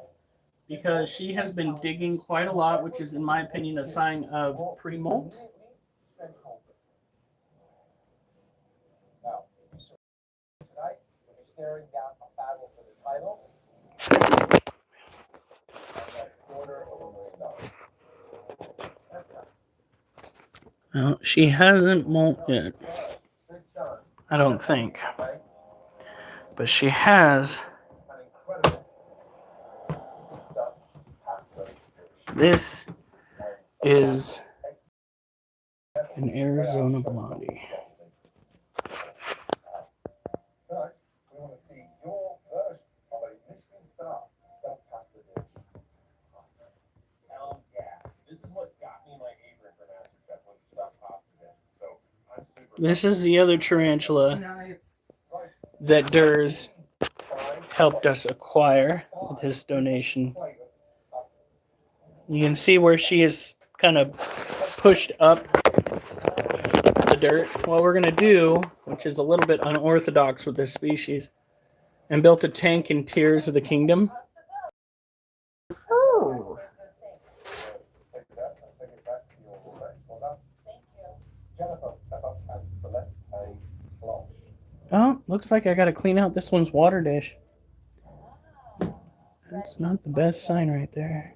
because she has been digging quite a lot, which is in my opinion a sign of pre-molt. Now, tonight, we'll be staring down a battle for the title. No, she hasn't molted yet. I don't think. But she has. This is an Arizona Blondie. Tonight, we want to see your version of a Michelin star stuffed pasta dish. Hell yeah. This is what got me my apron for MasterChef was the stuffed pasta dish. So I'm super. This is the other tarantula Nice. that Durs helped us acquire with his donation. You can see where she is kind of pushed up the dirt. What we're going to do, which is a little bit unorthodox with this species, and built a tank in Tears of the Kingdom. Oh. Take that and take it back to your range. Well done. Jennifer, step up and select a blanche. Oh, looks like I got to clean out this one's water dish. That's not the best sign right there.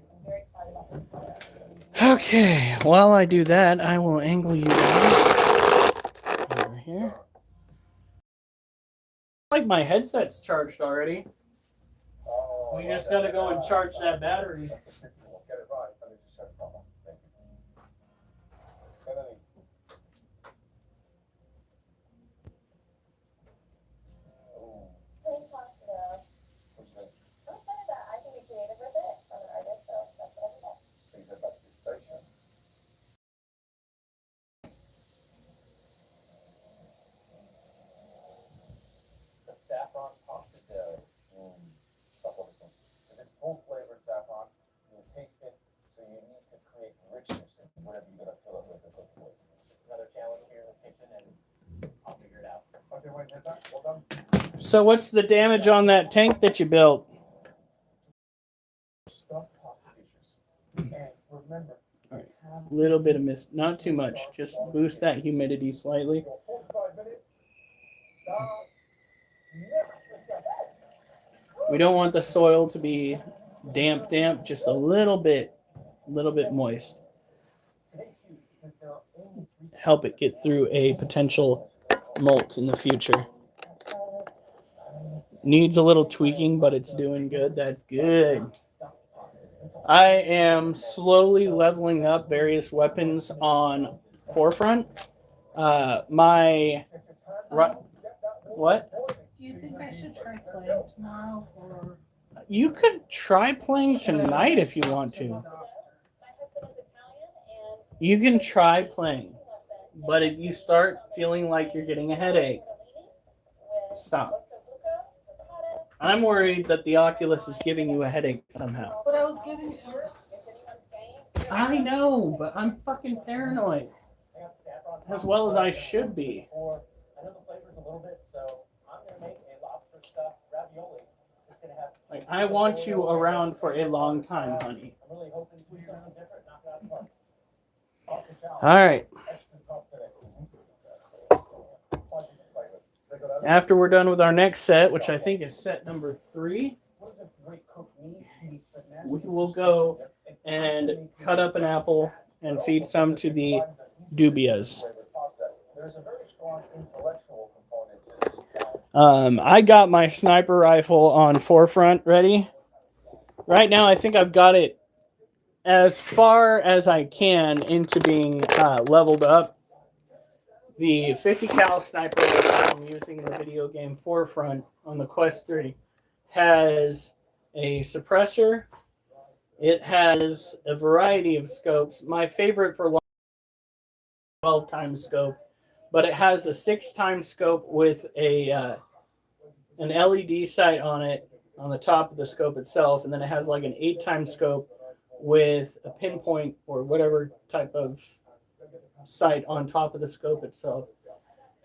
Okay, while I do that, I will angle you guys over here. Like my headset's charged already. We just gotta go and charge that battery. Get it right. Let me just show someone. Thank you. Kennedy. Ooh. Please head back to the station. The saffron pasta dough. Stop on this one. If it's full flavored saffron, you'll taste it, so you need to create richness in whatever you're gonna fill it with or cook with. Another challenge here in the kitchen, and I'll figure it out. Okay, wait, hit that. Well done. So what's the damage on that tank that you built? Stuffed pasta dishes. And remember, All right. have little bit of mist, not too much. Just boost that humidity slightly. 45 minutes. Start. Never miss a head. We don't want the soil to be damp, just a little bit moist. Help it get through a potential molt in the future. Needs a little tweaking, but it's doing good. That's good. I am slowly leveling up various weapons on Forefront. What? Do you think I should try playing tomorrow or? You could try playing tonight if you want to. You can try playing. But if you start feeling like you're getting a headache, stop. I'm worried that the Oculus is giving you a headache somehow. But I was giving you. I know, but I'm fucking paranoid. As well as I should be. I know the flavor's a little bit, so I'm gonna make a lobster stuffed ravioli. It's gonna have. Like, I want you around for a long time, honey. I'm really hoping to do something different, knock it out of the park. Off the challenge. All right. Excellent talk today. After we're done with our next set, which I think is set number 3, we will go and cut up an apple and feed some to the dubias. There's a very strong intellectual component to this. I got my sniper rifle on Forefront ready. Right now, I think I've got it as far as I can into being leveled up. The 50 cal sniper rifle I'm using in the video game Forefront on the Quest 3 has a suppressor. It has a variety of scopes. My favorite for long 12 times scope, but it has a 6 times scope with an LED sight on it on the top of the scope itself, and then it has like an 8 times scope with a pinpoint or whatever type of sight on top of the scope itself.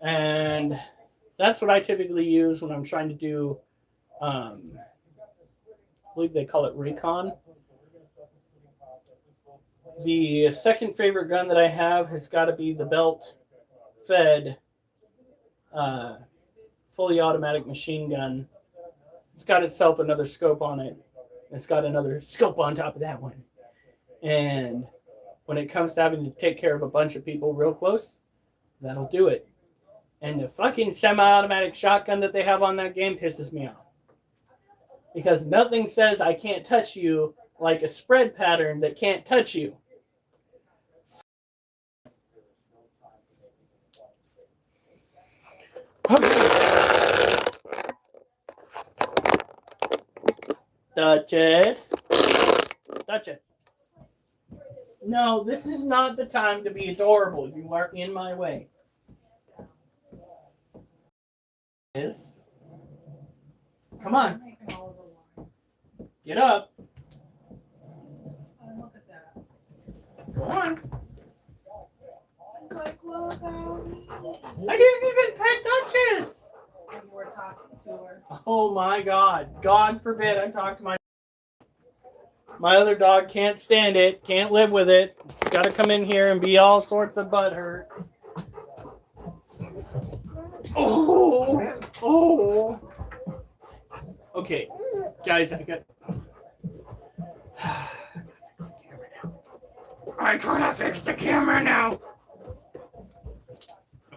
And that's what I typically use when I'm trying to do, I believe they call it recon. The second favorite gun that I have has got to be the belt-fed fully automatic machine gun. It's got itself another scope on it. It's got another scope on top of that one. And when it comes to having to take care of a bunch of people real close, that'll do it. And the fucking semi-automatic shotgun that they have on that game pisses me off. Because nothing says I can't touch you like a spread pattern that can't touch you. Duchess. Duchess. No, this is not the time to be adorable. You are in my way. Yes. Come on. Get up. Look at that. Go on. He's like, what about me? I didn't even pet Duchess. When you were talking to her. Oh my God. God forbid I talk to my other dog. Can't stand it. Can't live with it. Got to come in here and be all sorts of butthurt. Oh. Oh. Okay. Guys, I gotta fix the camera now.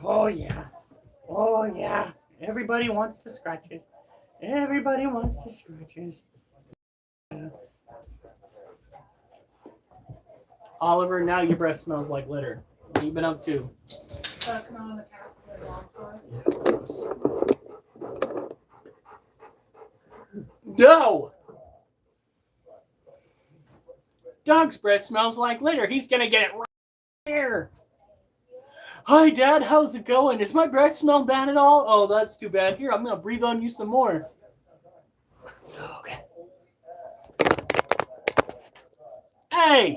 Oh yeah. Oh yeah. Everybody wants to scratches. Everybody wants to scratches. Oliver, now your breath smells like litter. What have you been up to? Sucking on the cat for a long time. No! Dog's breath smells like litter. He's gonna get it right here. Hi, Dad. How's it going? Does my breath smell bad at all? Oh, that's too bad. Here, I'm gonna breathe on you some more. Okay. Hey!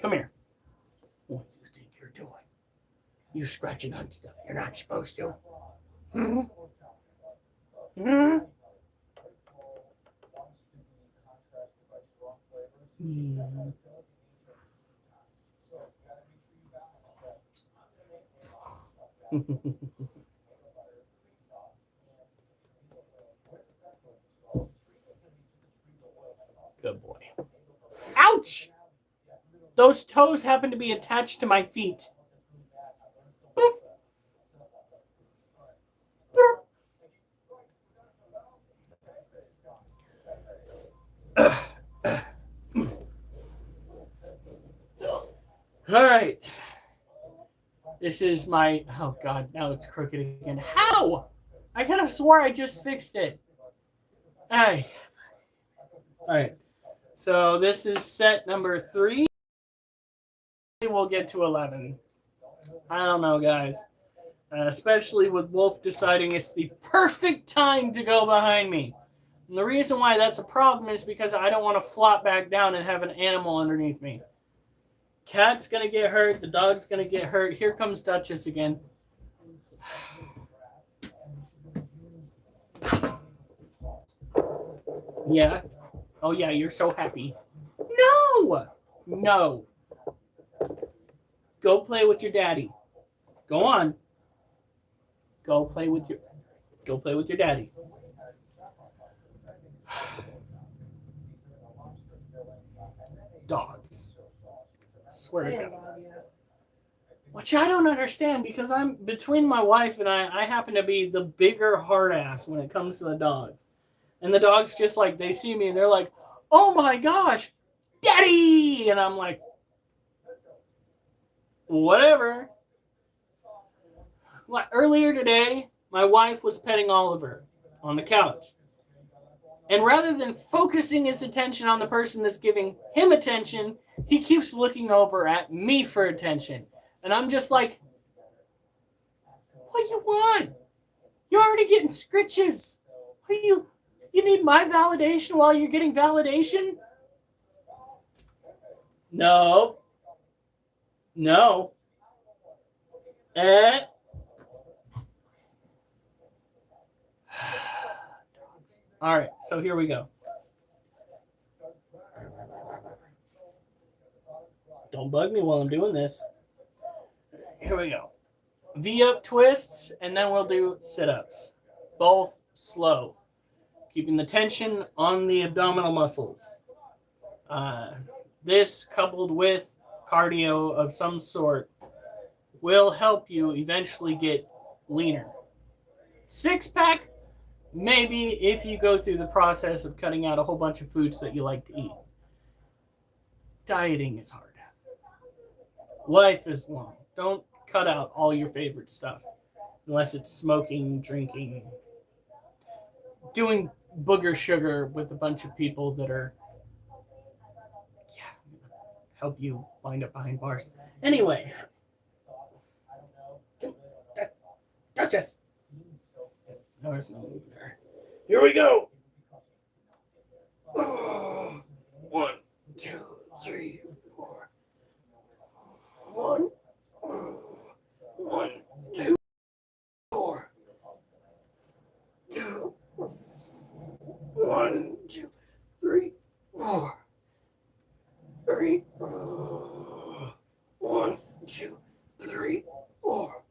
Come here. What do you think you're doing? You scratching on stuff you're not supposed to. Hmm? Hmm? Good boy. Ouch! Those toes happen to be attached to my feet. Boop. Boop. All right. This is my... Oh, God. Now it's crooked again. How? I could have swore I just fixed it. All right. So this is set number 3. We'll get to 11. I don't know, guys. Especially with Wolf deciding it's the perfect time to go behind me. And the reason why that's a problem is because I don't want to flop back down and have an animal underneath me. Cat's going to get hurt. The dog's going to get hurt. Here comes Duchess again. Yeah. Oh, yeah, you're so happy. No! No. Go play with your daddy. Go on. Go play with your daddy. Dogs. Swear to God. Which I don't understand because I'm between my wife and I happen to be the bigger hard ass when it comes to the dogs. And the dogs just like they see me and they're like, "Oh my gosh, daddy!" And I'm like, whatever. Like earlier today, my wife was petting Oliver on the couch. And rather than focusing his attention on the person that's giving him attention, he keeps looking over at me for attention. And I'm just like, what do you want? You're already getting scritches. What do you need my validation while you're getting validation? No. No. All right, so here we go. Don't bug me while I'm doing this. Here we go. V-up twists, and then we'll do sit-ups. Both slow. Keeping the tension on the abdominal muscles. This, coupled with cardio of some sort, will help you eventually get leaner. Six-pack, maybe if you go through the process of cutting out a whole bunch of foods that you like to eat. Dieting is hard. Life is long. Don't cut out all your favorite stuff. Unless it's smoking, drinking, doing booger sugar with a bunch of people that are, help you wind up behind bars. Anyway. Duchess. No, there's no movie there. Here we go. 1, 2, 3, 4. 1, 2, 4. 2, 1, 2, 3, 4. 3, 1, 2, 3, 4.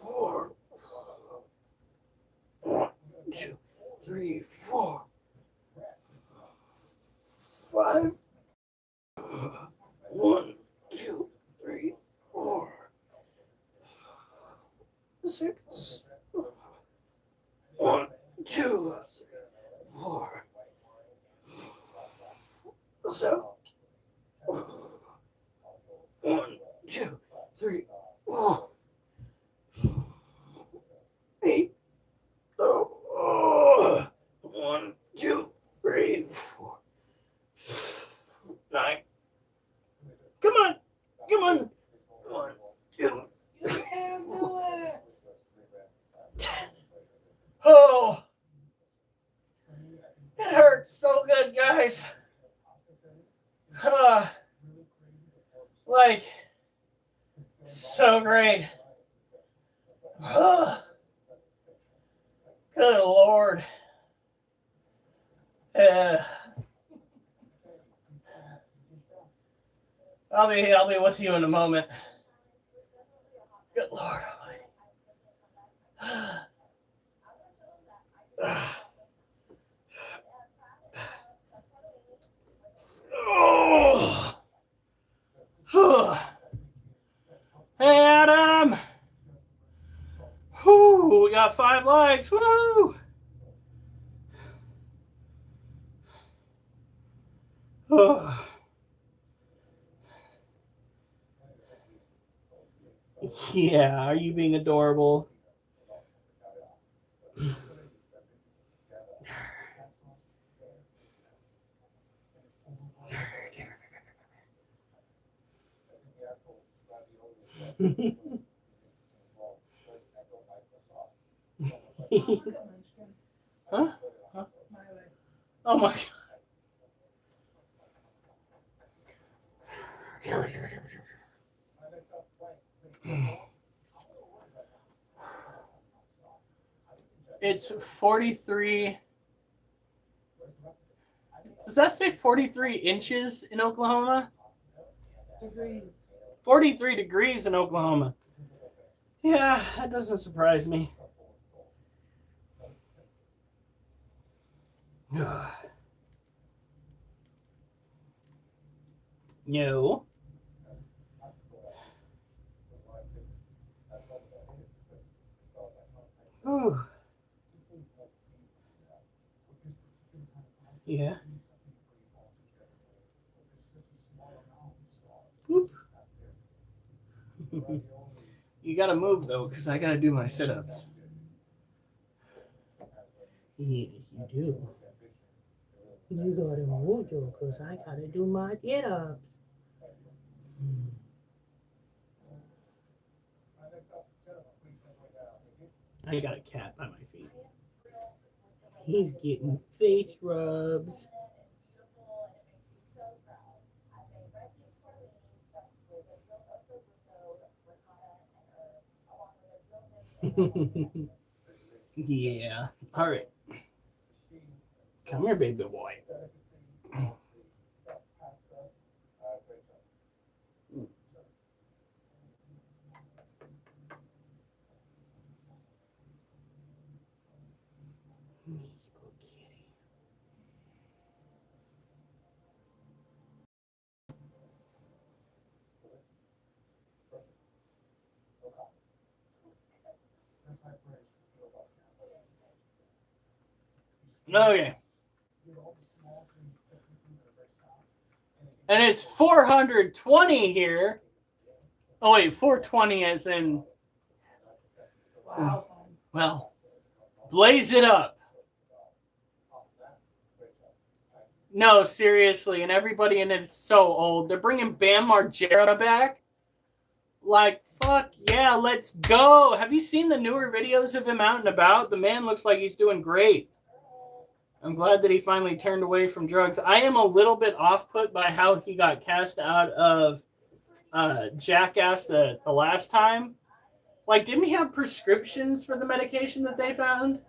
4. 1, 2, 3, 4. 5. 1, 2, 3, 4. 6. 1, 2, 3, 4. 7. 1, 2, 3, 4. 8. 1, 2, 3, 4. 9. Come on. Come on. 1, 2, 3, 4. 10. Oh. It hurts so good, guys. Like, so great. Good Lord. I'll be with you in a moment. Good Lord Almighty. Oh. Hey, Adam. Whew, we got 5 likes. Woo! Oh. Yeah, are you being adorable? Huh? Huh? Oh my God. It's 43. Does that say 43 inches in Oklahoma? Degrees. 43 degrees in Oklahoma. Yeah, that doesn't surprise me. No. Ooh. Yeah. Whoop. You gotta move though, because I gotta do my sit-ups. Yeah, you do. You gotta move though, because I gotta do my get-ups. I got a cat by my feet. He's getting face rubs. Yeah. All right. Come here, baby boy. Okay. And it's 420 here. Oh, wait, 420 as in. Wow. Well, blaze it up. No, seriously. And everybody in it is so old. They're bringing Bam Margera back. Like, fuck yeah, let's go. Have you seen the newer videos of him out and about? The man looks like he's doing great. I'm glad that he finally turned away from drugs. I am a little bit off-put by how he got cast out of Jackass the last time. Like, didn't he have prescriptions for the medication that they found?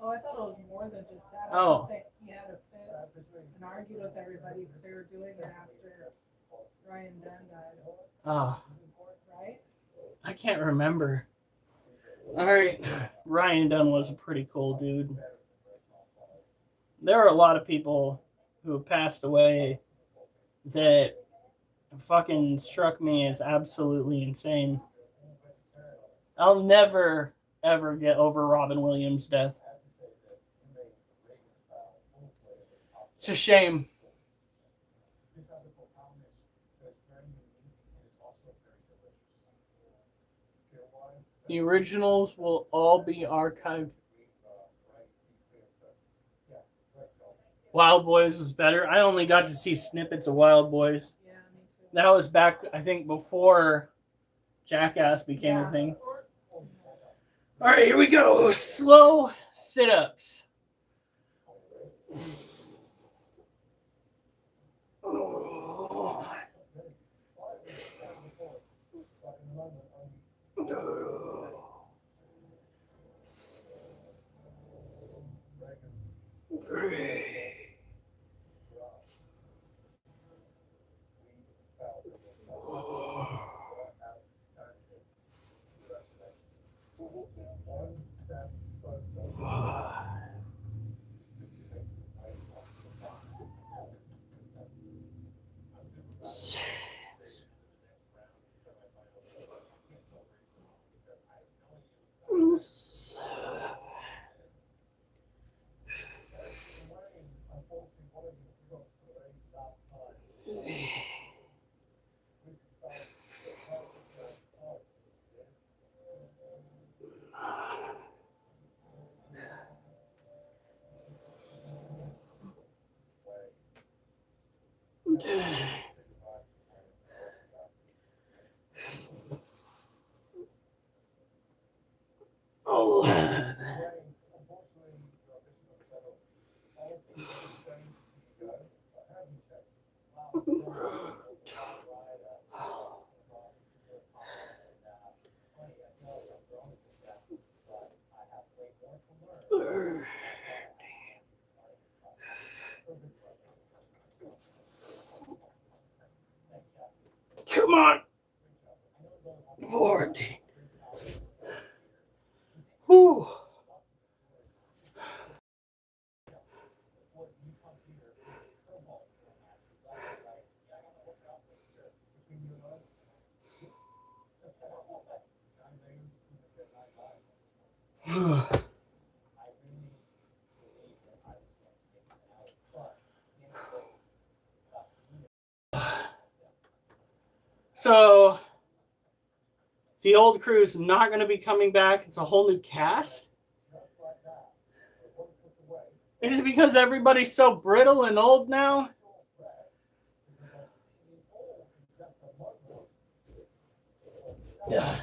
Oh, I thought it was more than just that. I Oh. thought that he had a fit and argued with everybody because they were doing it after Ryan Dunn died. Oh, Right? I can't remember. All right. Ryan Dunn was a pretty cool dude. There are a lot of people who have passed away that fucking struck me as absolutely insane. I'll never, ever get over Robin Williams' death. It's a shame. The originals will all be archived. Wild Boys is better. I only got to see snippets of Wild Boys. Yeah, me too. That was back, I think, before Jackass became a thing. All right, here we go. Slow sit-ups. Oh. Come on. 40. Whew. So the old crew's not going to be coming back. It's a whole new cast. Is it because everybody's so brittle and old now? Yeah.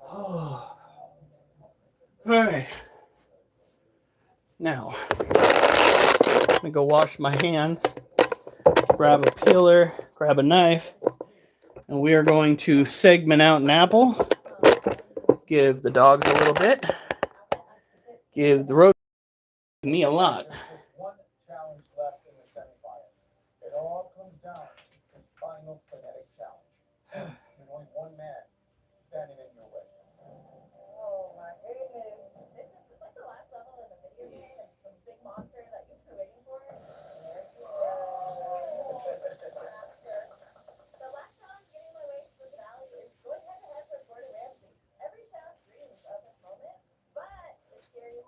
Oh. All right. Now, I'm going to go wash my hands, grab a peeler, grab a knife, and we are going to segment out an apple, give the dogs a little bit, give the road me a lot. There's just one challenge left in the semifinal. It all comes down to this final kinetic challenge. There's only one man standing in your way. Oh my goodness. This is like the last level in the video game and some big monster that you've been waiting for. The last challenge getting my way to the finale is going head to head with Gordon Ramsay. Every challenge dreams of this moment, but it's scary.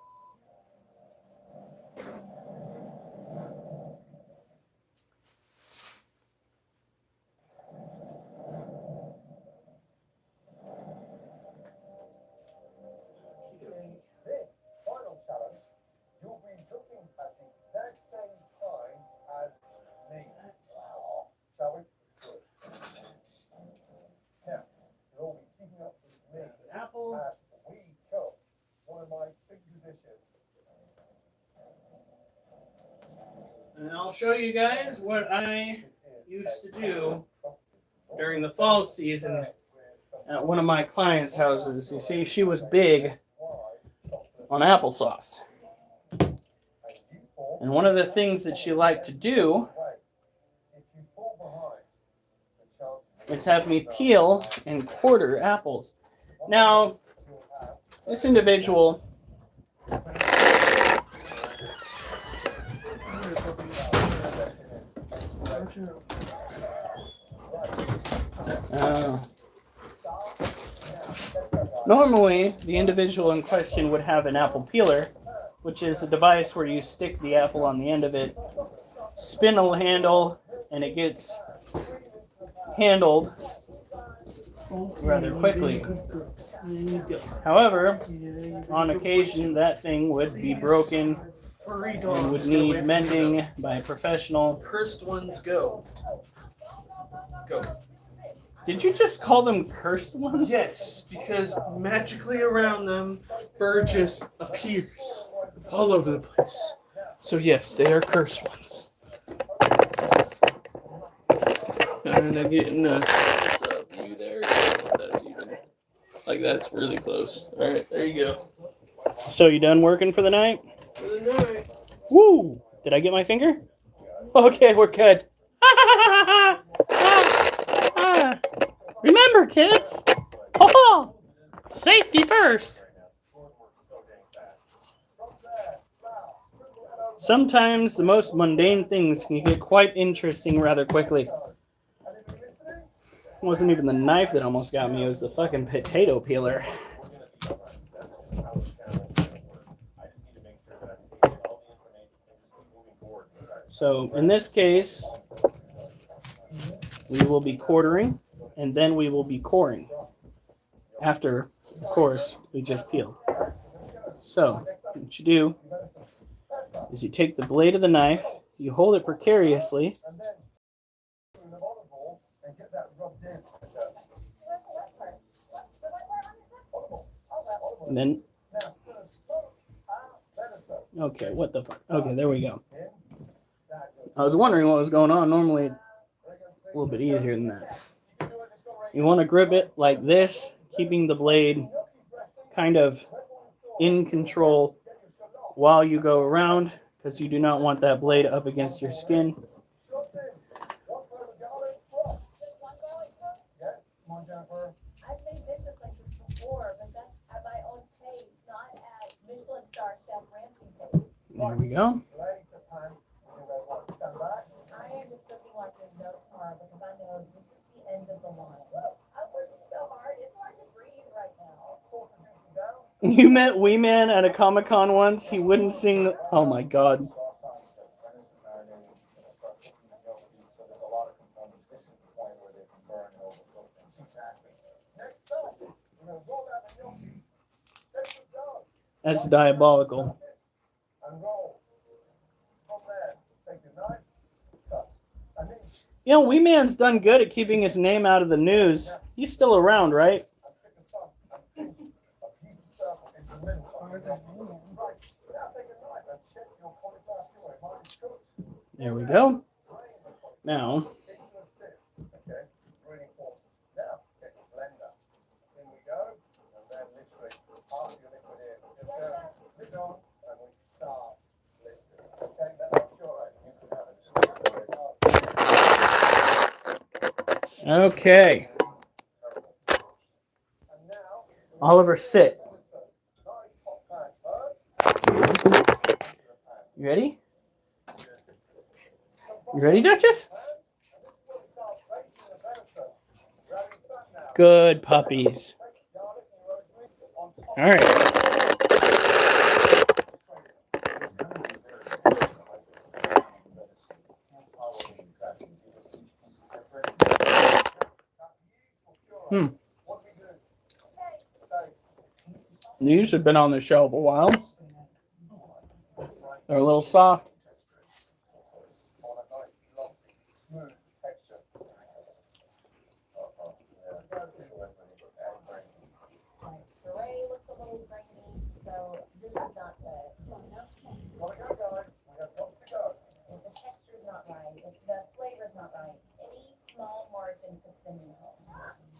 This final challenge, you'll be looking at the exact same time as me. Shall we? Good. Now, you'll all be keeping up with me Apple. as we cook one of my signature dishes. And I'll show you guys what I This is used to a do trusted during the fall season at one of my clients' houses. You see, she was big on applesauce. And one of the things that she liked to do is have me peel and quarter apples. Now, this individual normally, the individual in question would have an apple peeler, which is a device where you stick the apple on the end of it, spin a handle, and it gets handled rather quickly. However, on occasion, that thing would be broken and would need mending by a professional. Cursed ones go. Go. Did you just call them cursed ones? Yes, because magically around them, fur just appears all over the place. So yes, they are cursed ones. And I'm getting you there. That's even. Like that's really close. All right, there you go. So you done working for the night? For the night. Woo! Did I get my finger? Okay, we're good. Remember, kids. Oh, safety first. Sometimes the most mundane things can get quite interesting rather quickly. It wasn't even the knife that almost got me, it was the fucking potato peeler. So in this case, we will be quartering and then we will be coring. After, of course, we just peel. So what you do is you take the blade of the knife, you hold it precariously, and get that rubbed in. And then, Now, gonna soak our venison okay, what the fuck? Okay, there we go. in. That goes. I was wondering what was going on. Normally, it's a little bit easier than that. You want to grip it like this, keeping the blade kind of in control while you go around, because you do not want that blade up against your skin. Shots in. One clove of garlic, frost. Just one garlic clove? Yes, come on, Jennifer. I've made dishes like this before, but that's at my own pace, not at Michelin star chef Ramsay pace. There we go. Blaze the pan. You know what? Stand back. I am just cooking like there's no tomorrow because I know this is the end of the line. I'm working so hard, it's hard to breathe right now. Salt and juicy down. You met Wee Man at a Comic-Con once. He wouldn't sing. Oh my God. Sauce on it, venison marinating, gonna start cooking the gnocchi, so there's a lot of components. This is the point where they can burn and overcook things. Exactly. Next up, we're gonna roll out the gnocchi. Take some dough. That's diabolical. And roll. From there, take a knife, cut an inch, You know, Wee Man's done good at keeping his name out of the news. He's still around, right? and pick a thumb, and pinch a huge circle in the middle. Right. Now take a knife and check your cauliflower puree. Mine is cooked. There we go. Drain the cauliflower Now, into a sieve. Okay, really important. Now, get your blender. In we go, and then literally half your liquid in. Just go, lid on, and we start blitzing. Okay, let that puree. You can have it. okay. And now, Oliver, sit. nice hot pan first. You ready? You ready, Duchess? Good puppies. All right. These have been on the shelf a while. They're a little soft. Smooth texture. Puree looks a little grainy, so this is not good. Gotta go, guys. We have got to go. If the texture's not right, if the flavor's not right, any small margin could send you home.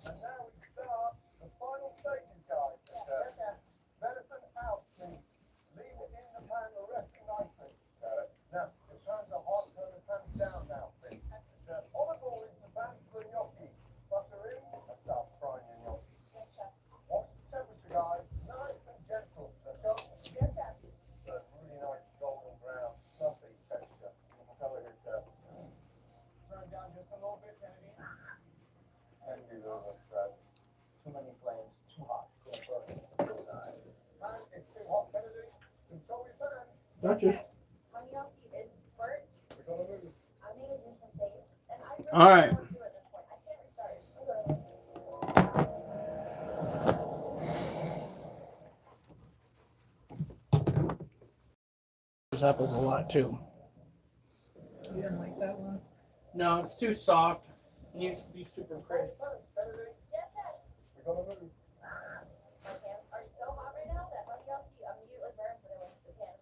And now we start the final stages, guys. Venison out, please. Leave it in the pan, resting nicely. Now, the pans are hot, turn the pan down now, please. Olive oil into the pan for the gnocchi. Butter in and start frying your gnocchi. Yes, chef. Watch the temperature, guys. Nice and gentle. Let's go. Yes, chef. Good, really nice golden brown, fluffy texture. Color it, turn it down just a little bit, Kennedy. And do those too many flames, too hot. And it's too hot, Kennedy. Control your fans. Duchess. My gnocchi is burnt. We gotta move. I made a huge mistake, and I really All right. don't want to do it at this point. I can't restart. This apple's a lot too. You didn't like that one? No, it's too soft. It needs to be super crisp. Kennedy, Yes, chef. we gotta move. My pants are so hot right now that my gnocchi immediately burns when I went to the pan.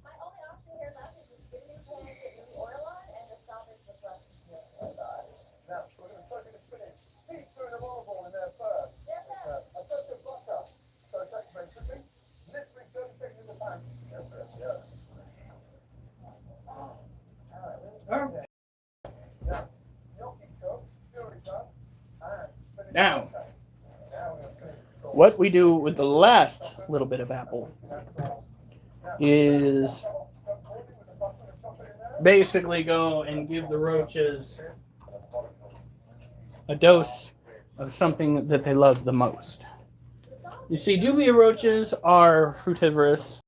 My only option here left is just get a new pan, get new oil on, and the salvage what's left of the oil. Now, we're gonna soak in the spinach. Teaspoon of olive oil in there first. Yes, chef. A touch of butter. So take very quickly. Literally 30 seconds in the pan. Yes, sir. Yeah. Oh. Now, gnocchi cooked, puree done, and spinach. Now. sauté. Now we're gonna finish the sauce. What we do with the last little bit of apple That sauce. Now, is stop boiling with the butter and chocolate in there. basically go and give the roaches a dose of something that they love the most. You see, dubia roaches are fruitivorous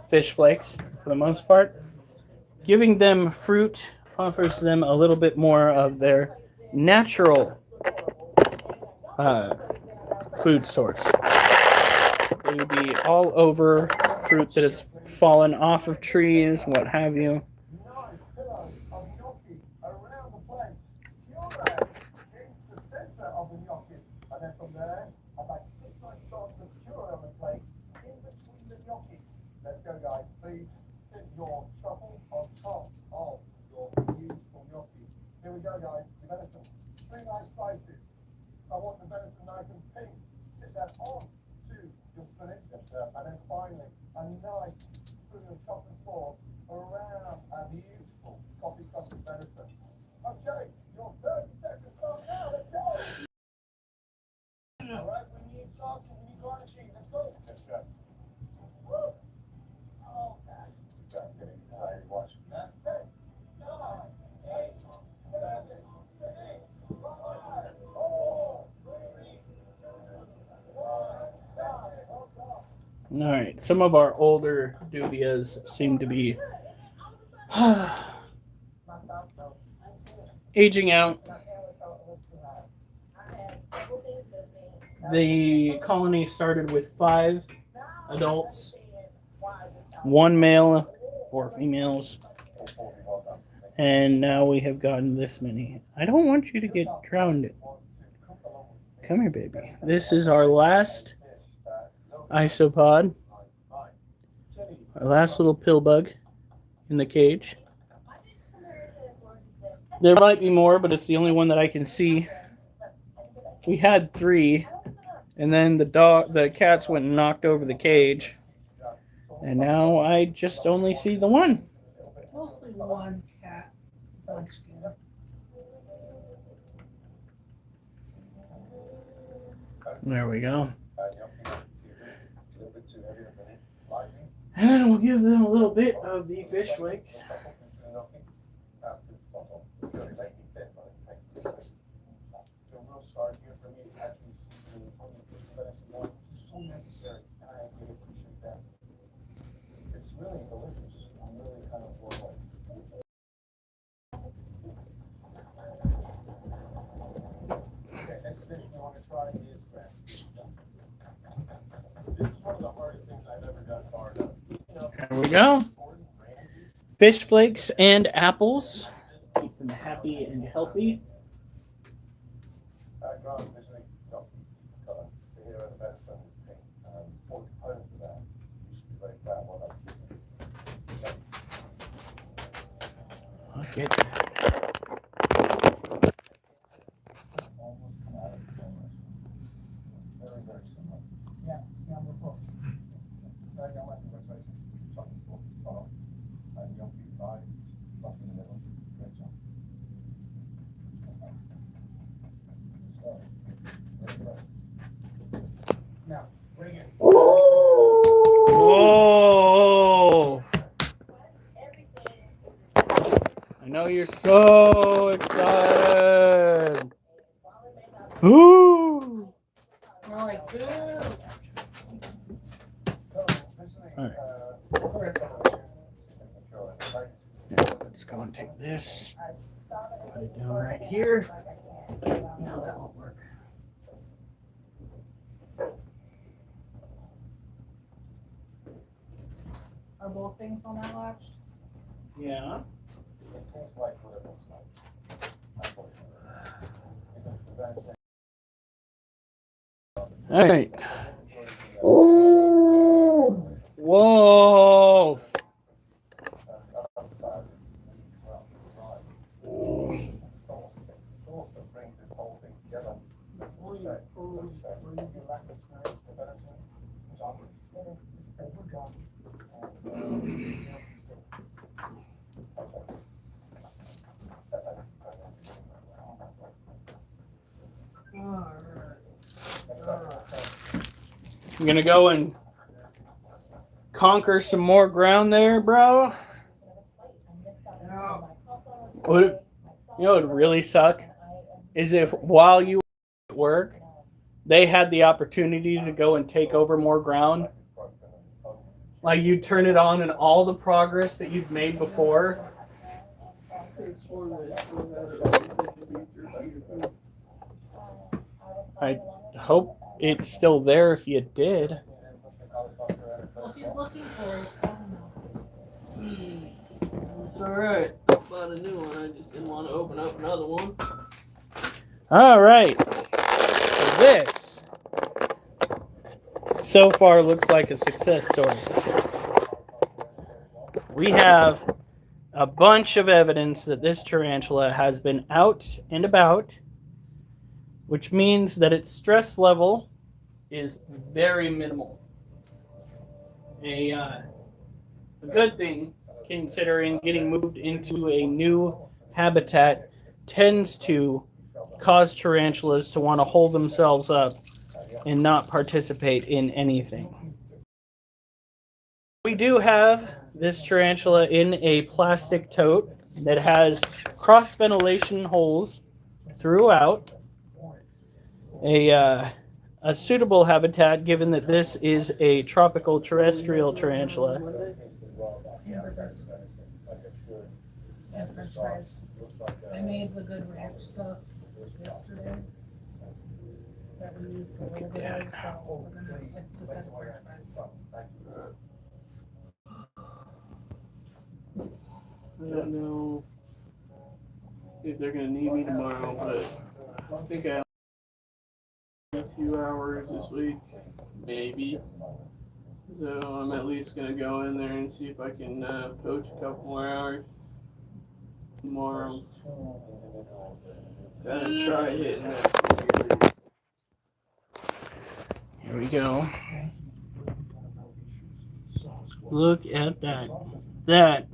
fish flakes for the most part. Giving them fruit offers them a little bit more of their natural food source. They would be all over fruit that has fallen off of trees, what have you. Nice pillows of gnocchi around the go, guys. The venison. 3 nice slices. I want the venison nice and pink. Sit that on to your spinach. And then finally, a nice spoon of chocolate sauce around a beautiful coffee custard venison. Okay, your 30 seconds are now. Let's go. All right, we need sauce and we need garnishing. Let's go. Yes, chef. Woo. Okay. Got getting excited watching that. 10, 9, 8, 7, 6, 5, 4, 3, 2, 1. All right, some of our older dubias seem to be aging out. The colony started with 5 adults, 1 male or females, and now we have gotten this many. I don't want you to get drowned. Come here, baby. This is our last isopod, our last little pill bug in the cage. There might be more, but it's the only one that I can see. We had 3, and then the cats went and knocked over the cage, and now I just only see the one. Mostly one cat. Bugskin. There we go. And we'll give them a little bit of the fish flakes. So necessary, and I really appreciate that. It's really delicious. I'm really kind of blown away. Okay, next dish we want to try is crab. This is one of the hardest things I've ever done far enough. There we go. Fish flakes and apples. Keep them happy and healthy. Get Now, bring it. Whoa! I know you're so excited. Ooh! We're like, boo. Alright. Let's go and take this. Put it down right here. No, that won't work. Are both things on that latch? Yeah. It tastes like what it looks like. Unfortunately. All right. Whoa! I'm gonna go and conquer some more ground there, bro. You know what would really suck is if while you were at work, they had the opportunity to go and take over more ground. Like you turn it on and all the progress that you've made before. I hope it's still there if you did. Well, if he's looking for it, I don't know. It's alright. I bought a new one. I just didn't want to open up another one. All right. So this so far looks like a success story. We have a bunch of evidence that this tarantula has been out and about, which means that its stress level is very minimal. A good thing, considering getting moved into a new habitat tends to cause tarantulas to want to hold themselves up and not participate in anything. We do have this tarantula in a plastic tote that has cross ventilation holes throughout. A suitable habitat, given that this is a tropical terrestrial tarantula. And french fries. I made the good ranch stuff yesterday. That we used a little bit of, so we're gonna just had french fries. I don't know if they're gonna need me tomorrow, but I think I have a few hours this week, maybe. So I'm at least gonna go in there and see if I can poach a couple more hours tomorrow. Gotta try hitting that. Here we go. Look at that. That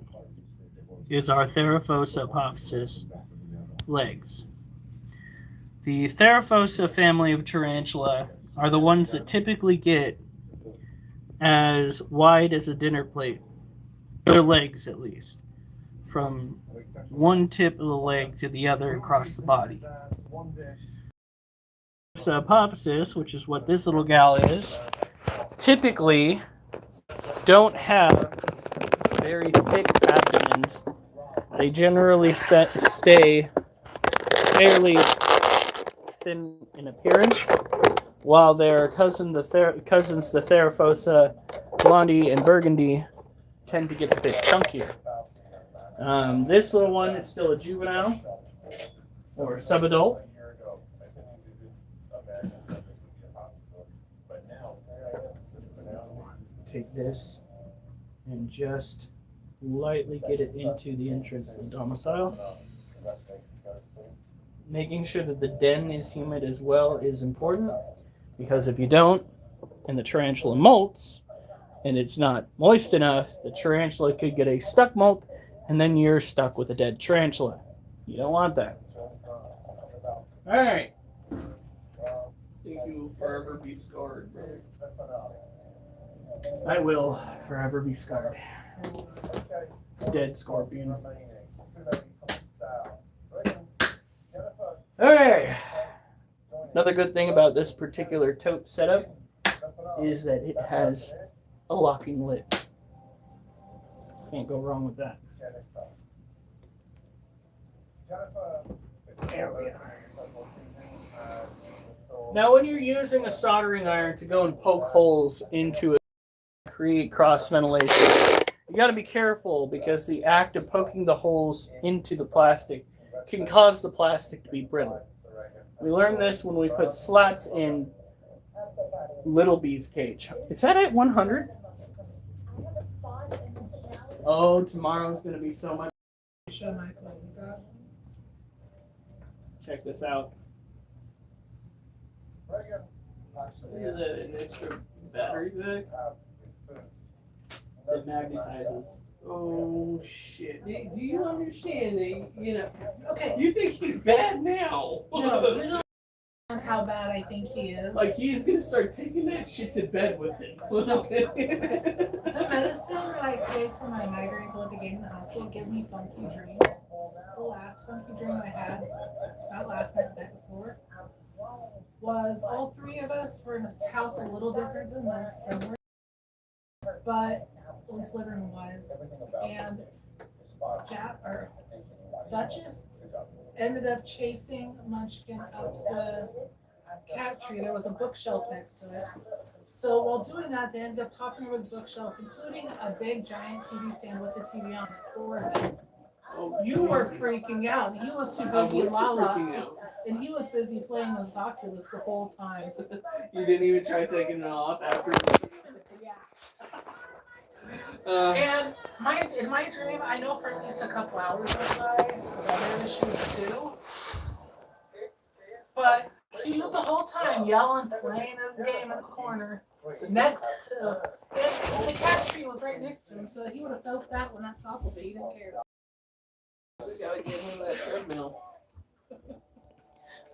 is our Theraphosa apophysis legs. The Theraphosa family of tarantula are the ones that typically get as wide as a dinner plate. Their legs, at least. From one tip of the leg to the other across the body. So apophysis, which is what this little gal is, typically don't have very thick abdomens. They generally stay fairly thin in appearance, while their cousins, the Theraphosa blondie and burgundy, tend to get a bit chunkier. This little one is still a juvenile or subadult. Take this and just lightly get it into the entrance of the domicile. Making sure that the den is humid as well is important, because if you don't, and the tarantula molts, and it's not moist enough, the tarantula could get a stuck molt, and then you're stuck with a dead tarantula. You don't want that. Alright. think you will forever be scarred, bro. I will forever be scarred. Dead scorpion. Okay. Another good thing about this particular tote setup is that it has a locking lid. Can't go wrong with that. There we are. Now, when you're using a soldering iron to go and poke holes into it, create cross ventilation, you got to be careful, because the act of poking the holes into the plastic can cause the plastic to be brittle. We learned this when we put slats in Little Bee's cage. Is that at 100? Oh, tomorrow's going to be so much. Check this out. Is that an extra battery pack? It magnetizes. Oh shit! Do you understand that? You know, Okay. you think he's bad now? No, you don't know how bad I think he is. Like he's gonna start taking that shit to bed with him. The medicine that I take for my migraines at the game in the hospital give me funky dreams. The last funky dream I had, not last night, the night before, was all three of us were in a house a little different than this, somewhere, but at least living room wise, and Duchess ended up chasing Munchkin up the cat tree. There was a bookshelf next to it. So while doing that, they ended up topping over the bookshelf, including a big giant TV stand with the TV on it for him. Oh, You were freaking out. He was too I was busy freaking Lala, out. and he was busy playing with Oculus the whole time. You didn't even try taking it off after. Yeah. And in my dream, I know for at least a couple hours went by. Other issues too. But he knew the whole time yelling, playing his game in the corner. Next to and the cat tree was right next to him, so he would have felt that one on top of it. He didn't care. We gotta get him that treadmill.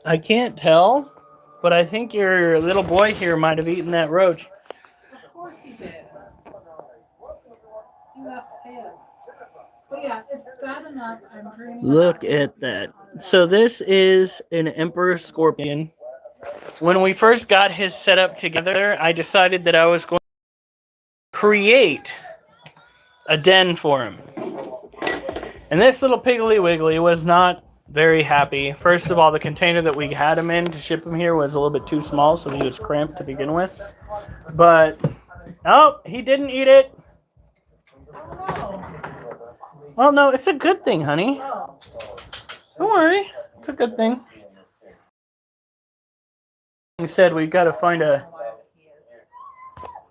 I can't tell, but I think your little boy here might have eaten that roach. Of course he did. He was pale. But yeah, it's bad enough. I'm dreaming. Look at that. So this is an emperor scorpion. When we first got his setup together, I decided that I was going to create a den for him. And this little Piggly Wiggly was not very happy. First of all, the container that we had him in to ship him here was a little bit too small, so he was cramped to begin with. But, oh, he didn't eat it. Well, no, it's a good thing, honey. Don't worry. It's a good thing. He said we've got to find a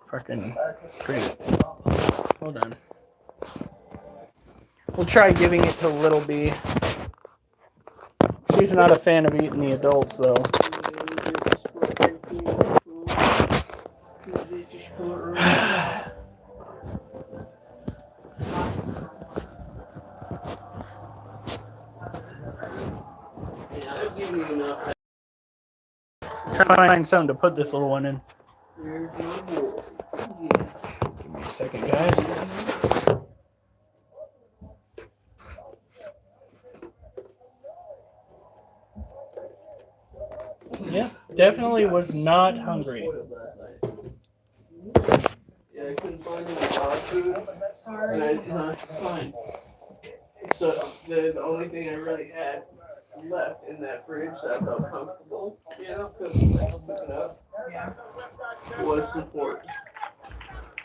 freaking great. Hold on. We'll try giving it to Little B. She's not a fan of eating the adults, though. Try to find something to put this little one in. Give me a second, guys. Yeah, definitely was not hungry. Yeah, I couldn't find any dog food. Sorry. No, it's fine. So the only thing I really had left in that fridge that I felt comfortable, you know, because I was picking up, was the pork.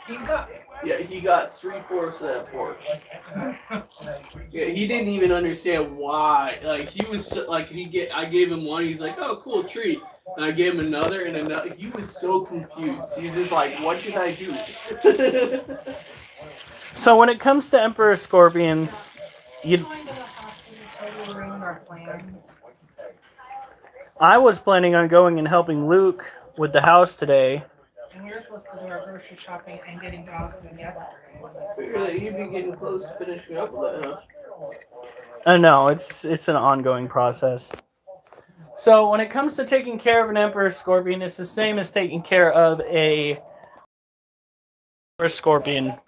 He got 3/4 of that pork. Yeah, he didn't even understand why. Like he was like I gave him one. He's like, "Oh, cool treat." And I gave him another and another. He was so confused. He's just like, "What did I do?" So when it comes to emperor scorpions, I was planning on going and helping Luke with the house today. And we were supposed to do our grocery shopping and getting dog food yesterday. Figure that you'd be getting close to finishing up with that, huh? No, it's an ongoing process. So when it comes to taking care of an emperor scorpion, it's the same as taking care of a scorpion.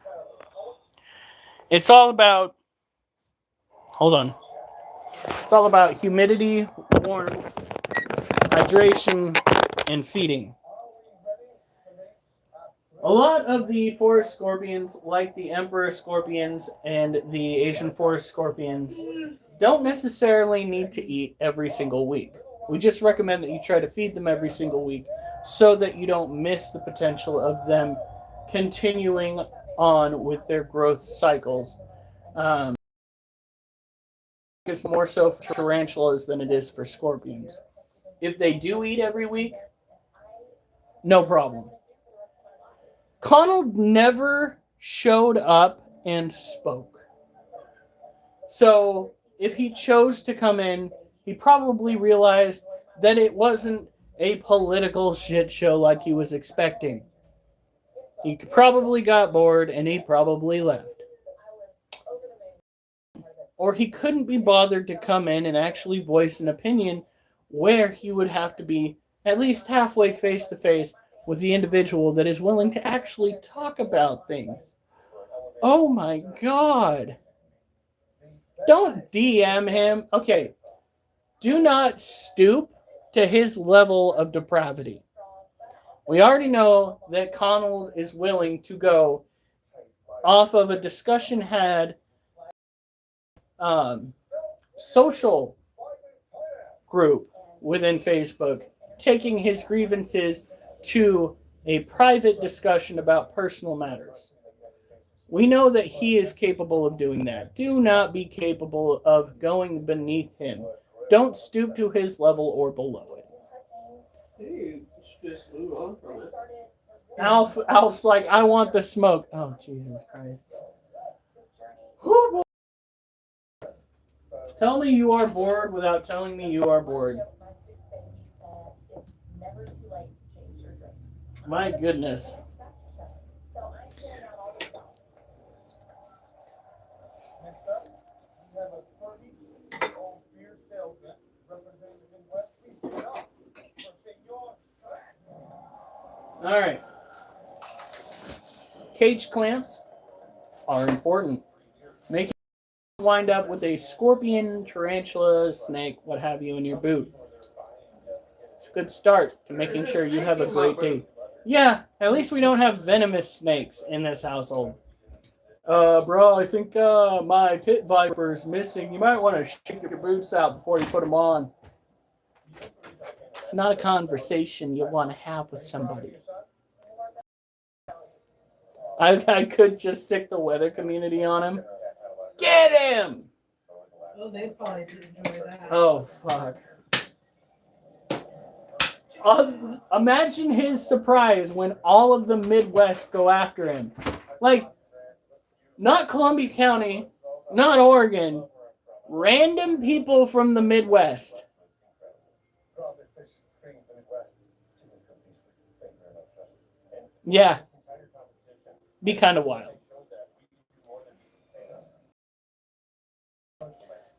It's all about, hold on. It's all about humidity, warmth, hydration, and feeding. A lot of the forest scorpions, like the emperor scorpions and the Asian forest scorpions, don't necessarily need to eat every single week. We just recommend that you try to feed them every single week so that you don't miss the potential of them continuing on with their growth cycles. It's more so for tarantulas than it is for scorpions. If they do eat every week, no problem. Connell never showed up and spoke. So if he chose to come in, he probably realized that it wasn't a political shit show like he was expecting. He probably got bored and he probably left. Or he couldn't be bothered to come in and actually voice an opinion where he would have to be at least halfway face to face with the individual that is willing to actually talk about things. Oh my God. Don't DM him. Okay. Do not stoop to his level of depravity. We already know that Connell is willing to go off of a discussion had social group within Facebook, taking his grievances to a private discussion about personal matters. We know that he is capable of doing that. Do not be capable of going beneath him. Don't stoop to his level or below it. Hey, just move on from it. Alf's like, I want the smoke. Oh, Jesus Christ. Whew, boy. Tell me you are bored without telling me you are bored. My goodness. Next up, we have a 30-year-old beer salesman representing the Midwest. Please give it up for Senor Crack. All right. Cage clamps are important. Make you wind up with a scorpion, tarantula, snake, what have you in your boot. It's a good start to making sure you have a great day. Yeah, at least we don't have venomous snakes in this household. Bro, I think my pit viper's missing. You might want to shake your boots out before you put them on. It's not a conversation you want to have with somebody. I could just sick the weather community on him. Get him! Oh, they'd probably enjoy that. Oh, fuck. Imagine his surprise when all of the Midwest go after him. Like, not Columbia County, not Oregon, random people from the Midwest. Yeah. Be kind of wild.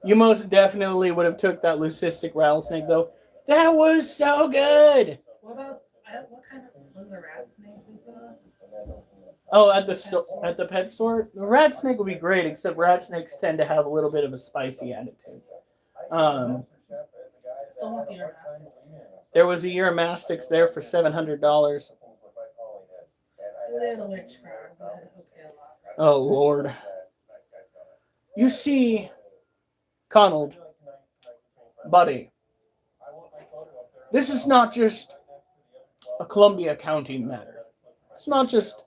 You most definitely would have took that leucistic rattlesnake, though. That was so good. What about what kind of was the rat snake we saw? Oh, at the pet store, the rat snake would be great, except rat snakes tend to have a little bit of a spicy attitude. Still want the Erasmus. There was a Eurymastix there for $700. It's a little witchcraft, but okay, a lot. Oh Lord! You see, Conald, buddy, this is not just a Columbia County matter. It's not just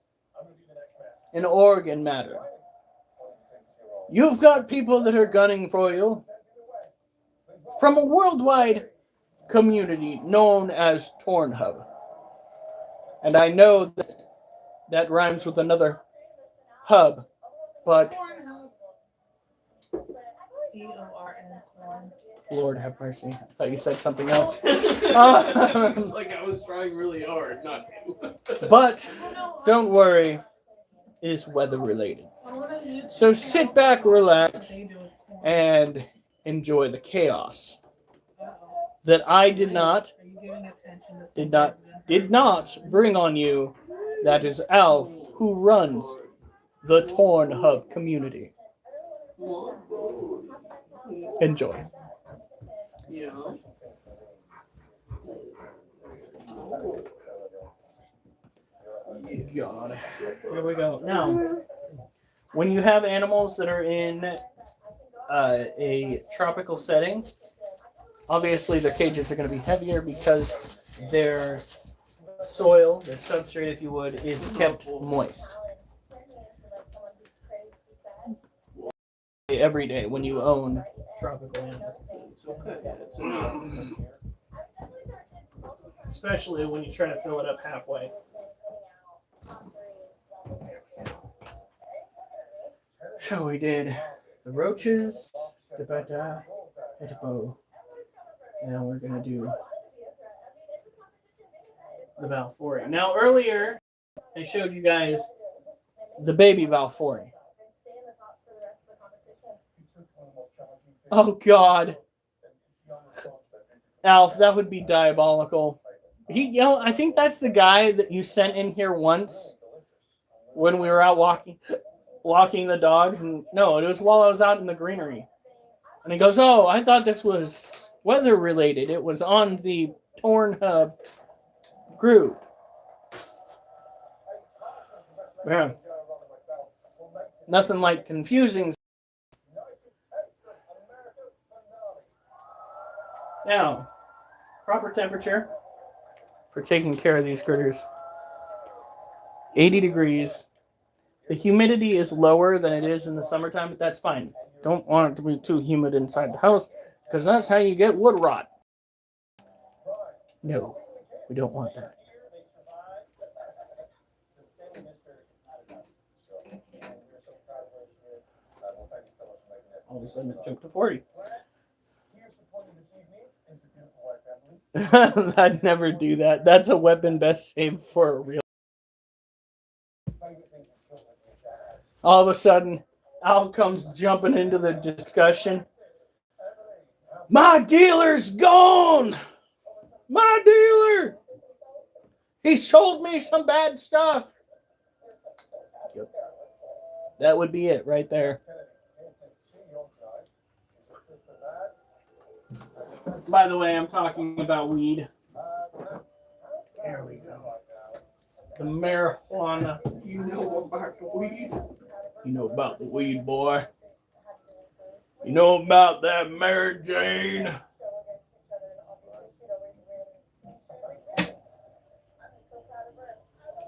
an Oregon matter. You've got people that are gunning for you from a worldwide community known as Tornhub. And I know that rhymes with another hub, but C-O-R-N, corn. Lord have mercy. I thought you said something else. It's like I was trying really hard not to. But don't worry, it is weather related. So sit back, relax, and enjoy the chaos that I did not bring on you. That is Alf, who runs the Torn Hub community. Enjoy. Yeah. God. Here we go. Now, when you have animals that are in a tropical setting, obviously their cages are going to be heavier because their soil, their substrate, if you would, is kept moist. Every day when you own tropical animals. It's enough. Especially when you try to fill it up halfway. So we did the roaches, the betta, hippo. Now we're gonna do the Balfouri. Now earlier I showed you guys the baby Balfouri. Oh God, Alf, that would be diabolical. I think that's the guy that you sent in here once when we were out walking the dogs, and no, it was while I was out in the greenery. And he goes, "Oh, I thought this was weather related. It was on the Torn Hub group." Yeah. Nothing like confusing. Now, proper temperature for taking care of these critters. 80 degrees. The humidity is lower than it is in the summertime, but that's fine. Don't want it to be too humid inside the house, because that's how you get wood rot. No, we don't want that. All of a sudden, it jumped to 40. Here supporting this evening is the beautiful wife, Emily. I'd never do that. That's a weapon best saved for a real. All of a sudden, Al comes jumping into the discussion. My dealer's gone! My dealer! He sold me some bad stuff. Yep. That would be it right there. By the way, I'm talking about weed. There we go. The marijuana. You know about the weed. You know about the weed, boy. You know about that Mary Jane.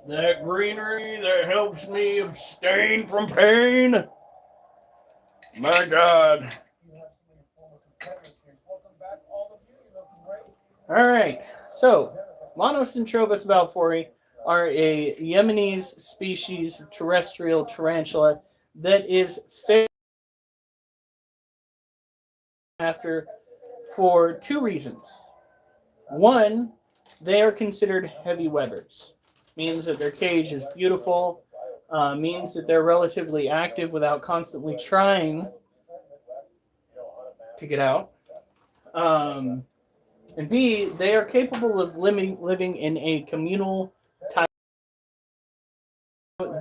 That greenery that helps me abstain from pain. My God. All right. So, Monocentrobus balfouri are a Yemenese species of terrestrial tarantula that is fair after for two reasons. One, they are considered heavy webbers. Means that their cage is beautiful, means that they're relatively active without constantly trying to get out. And B, they are capable of living in a communal type.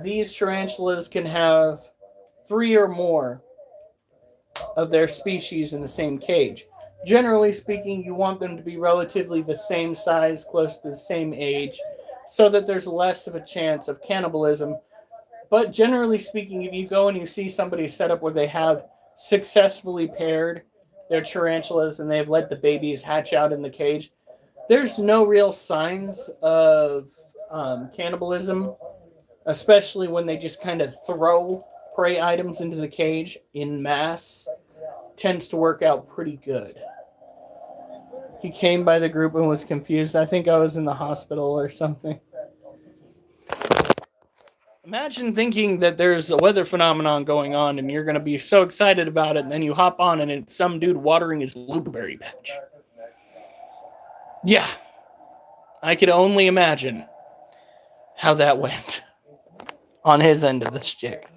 These tarantulas can have 3 or more of their species in the same cage. Generally speaking, you want them to be relatively the same size, close to the same age, so that there's less of a chance of cannibalism. But generally speaking, if you go and you see somebody set up where they have successfully paired their tarantulas and they've let the babies hatch out in the cage, there's no real signs of cannibalism, especially when they just kind of throw prey items into the cage in mass. Tends to work out pretty good. He came by the group and was confused. I think I was in the hospital or something. Imagine thinking that there's a weather phenomenon going on and you're going to be so excited about it, and then you hop on and it's some dude watering his blueberry patch. Yeah. I could only imagine how that went on his end of the stick.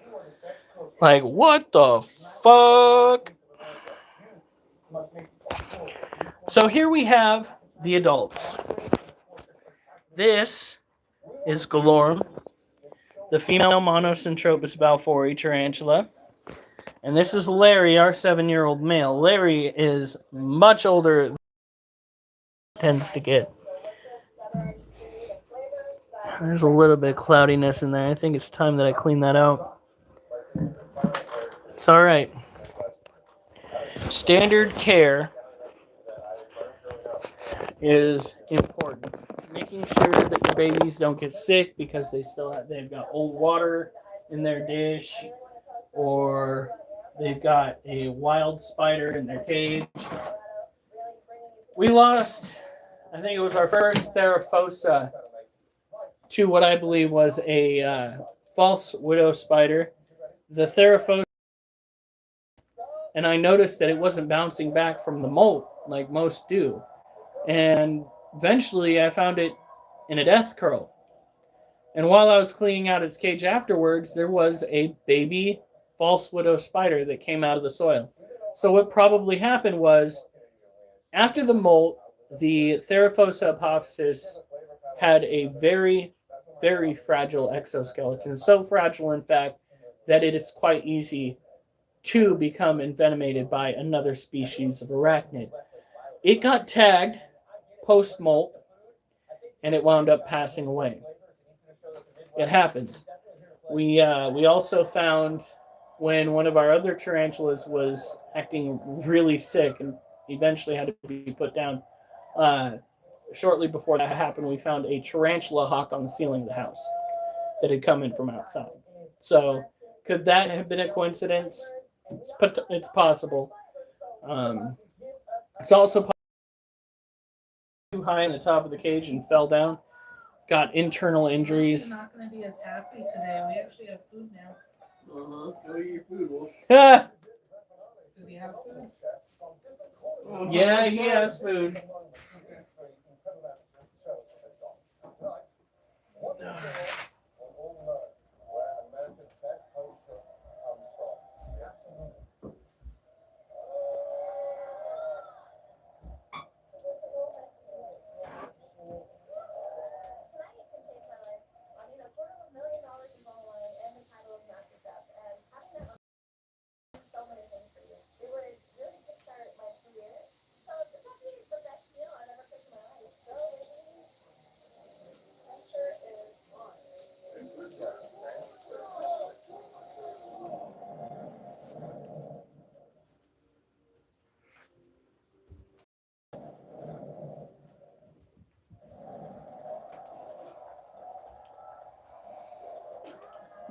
Like, what the fuck? So here we have the adults. This is Galorm, the female Monocentrobus balfouri tarantula. And this is Larry, our 7-year-old male. Larry is much older than tends to get. There's a little bit of cloudiness in there. I think it's time that I clean that out. It's all right. Standard care is important. Making sure that your babies don't get sick because they've got old water in their dish, or they've got a wild spider in their cage. We lost, I think it was our first Theraphosa to what I believe was a false widow spider. The Theraphosa, and I noticed that it wasn't bouncing back from the molt like most do. And eventually I found it in a death curl. And while I was cleaning out its cage afterwards, there was a baby false widow spider that came out of the soil. So what probably happened was, after the molt, the Theraphosa apophysis had a very, very fragile exoskeleton. So fragile, in fact, that it is quite easy to become envenomated by another species of arachnid. It got tagged post-molt, and it wound up passing away. It happens. We also found when one of our other tarantulas was acting really sick and eventually had to be put down. Shortly before that happened, we found a tarantula hawk on the ceiling of the house that had come in from outside. So could that have been a coincidence? It's possible. It's also possible too high in the top of the cage and fell down. Got internal injuries. I'm not going to be as happy today. We actually have food now. Go eat your food, Wolf. Does he have food? Yeah, he has food.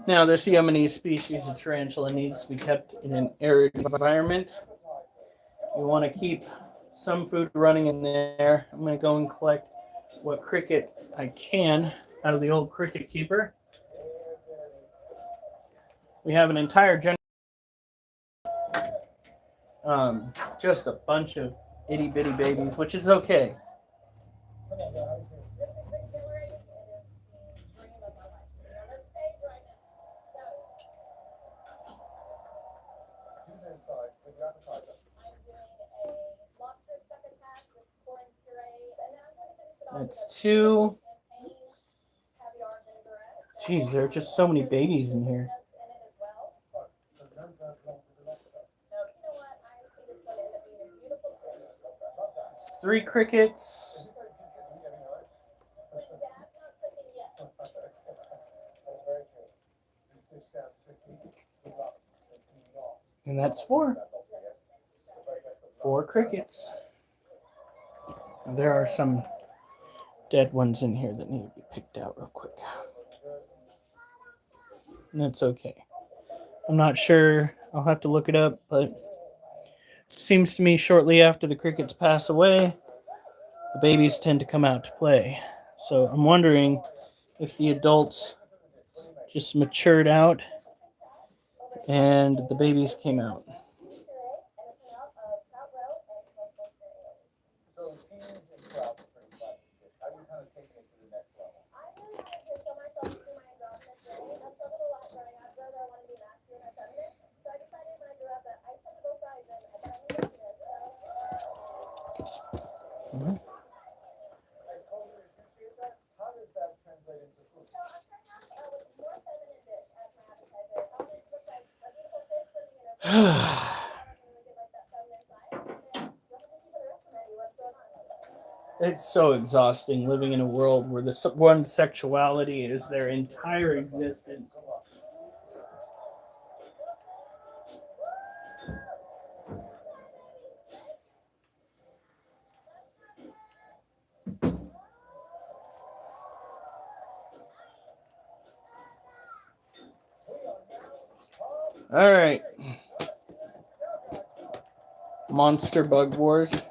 Now, this Yemeni species of tarantula needs to be kept in an arid environment. You want to keep some food running in there. I'm going to go and collect what cricket I can out of the old cricket keeper. We have an entire just a bunch of itty bitty babies, which is okay. That's 2. Jeez, there are just so many babies in here. It's 3 crickets. And that's 4. 4 crickets. And there are some dead ones in here that need to be picked out real quick. And that's okay. I'm not sure. I'll have to look it up, but it seems to me shortly after the crickets pass away, the babies tend to come out to play. So I'm wondering if the adults just matured out and the babies came out. It's so exhausting living in a world where the one's sexuality is their entire existence. All right. Monster Bug Wars.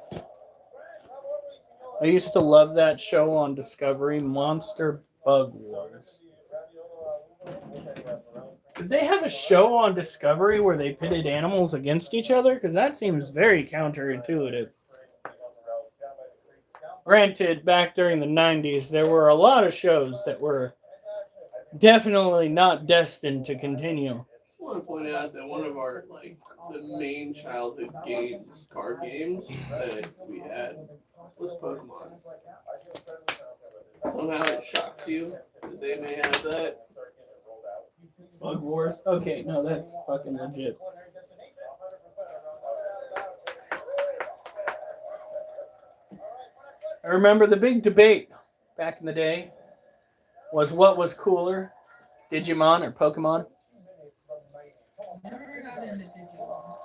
I used to love that show on Discovery, Monster Bug Wars. Did they have a show on Discovery where they pitted animals against each other? Because that seems very counterintuitive. Granted, back during the 90s, there were a lot of shows that were definitely not destined to continue. I want to point out that one of our, the main childhood games, card games that we had was Pokemon. Somehow it shocks you that they may have that. Bug Wars? Okay, no, that's fucking legit. I remember the big debate back in the day was what was cooler, Digimon or Pokemon? Never got into Digimon.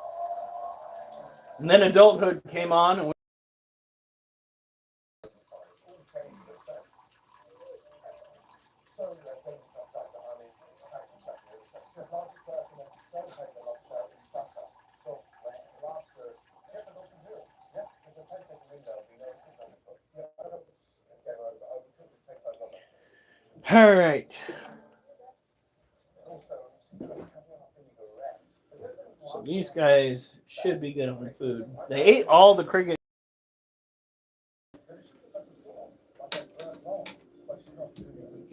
And then adulthood came on and all right. So These guys should be good on food. They ate all the cricket.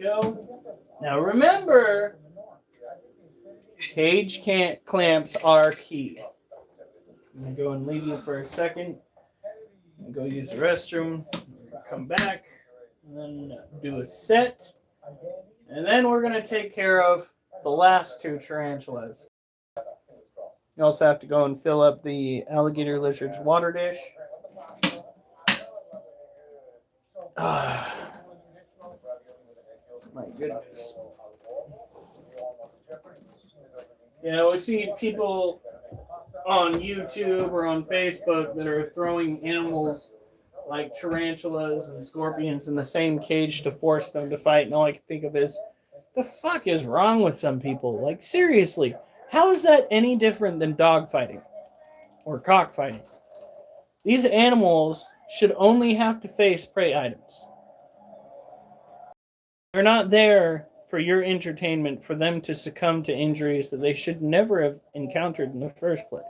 Go. Now remember, cage clamps are key. I'm gonna go and leave you for a second. I'm gonna go use the restroom. Come back, and then do a set, and then we're gonna take care of the last two tarantulas. You also have to go and fill up the alligator lizard's water dish. My goodness. You know, we see people on YouTube or on Facebook that are throwing animals like tarantulas and scorpions in the same cage to force them to fight. And all I can think of is, the fuck is wrong with some people? Like, seriously, how is that any different than dog fighting or cockfighting? These animals should only have to face prey items. They're not there for your entertainment, for them to succumb to injuries that they should never have encountered in the first place.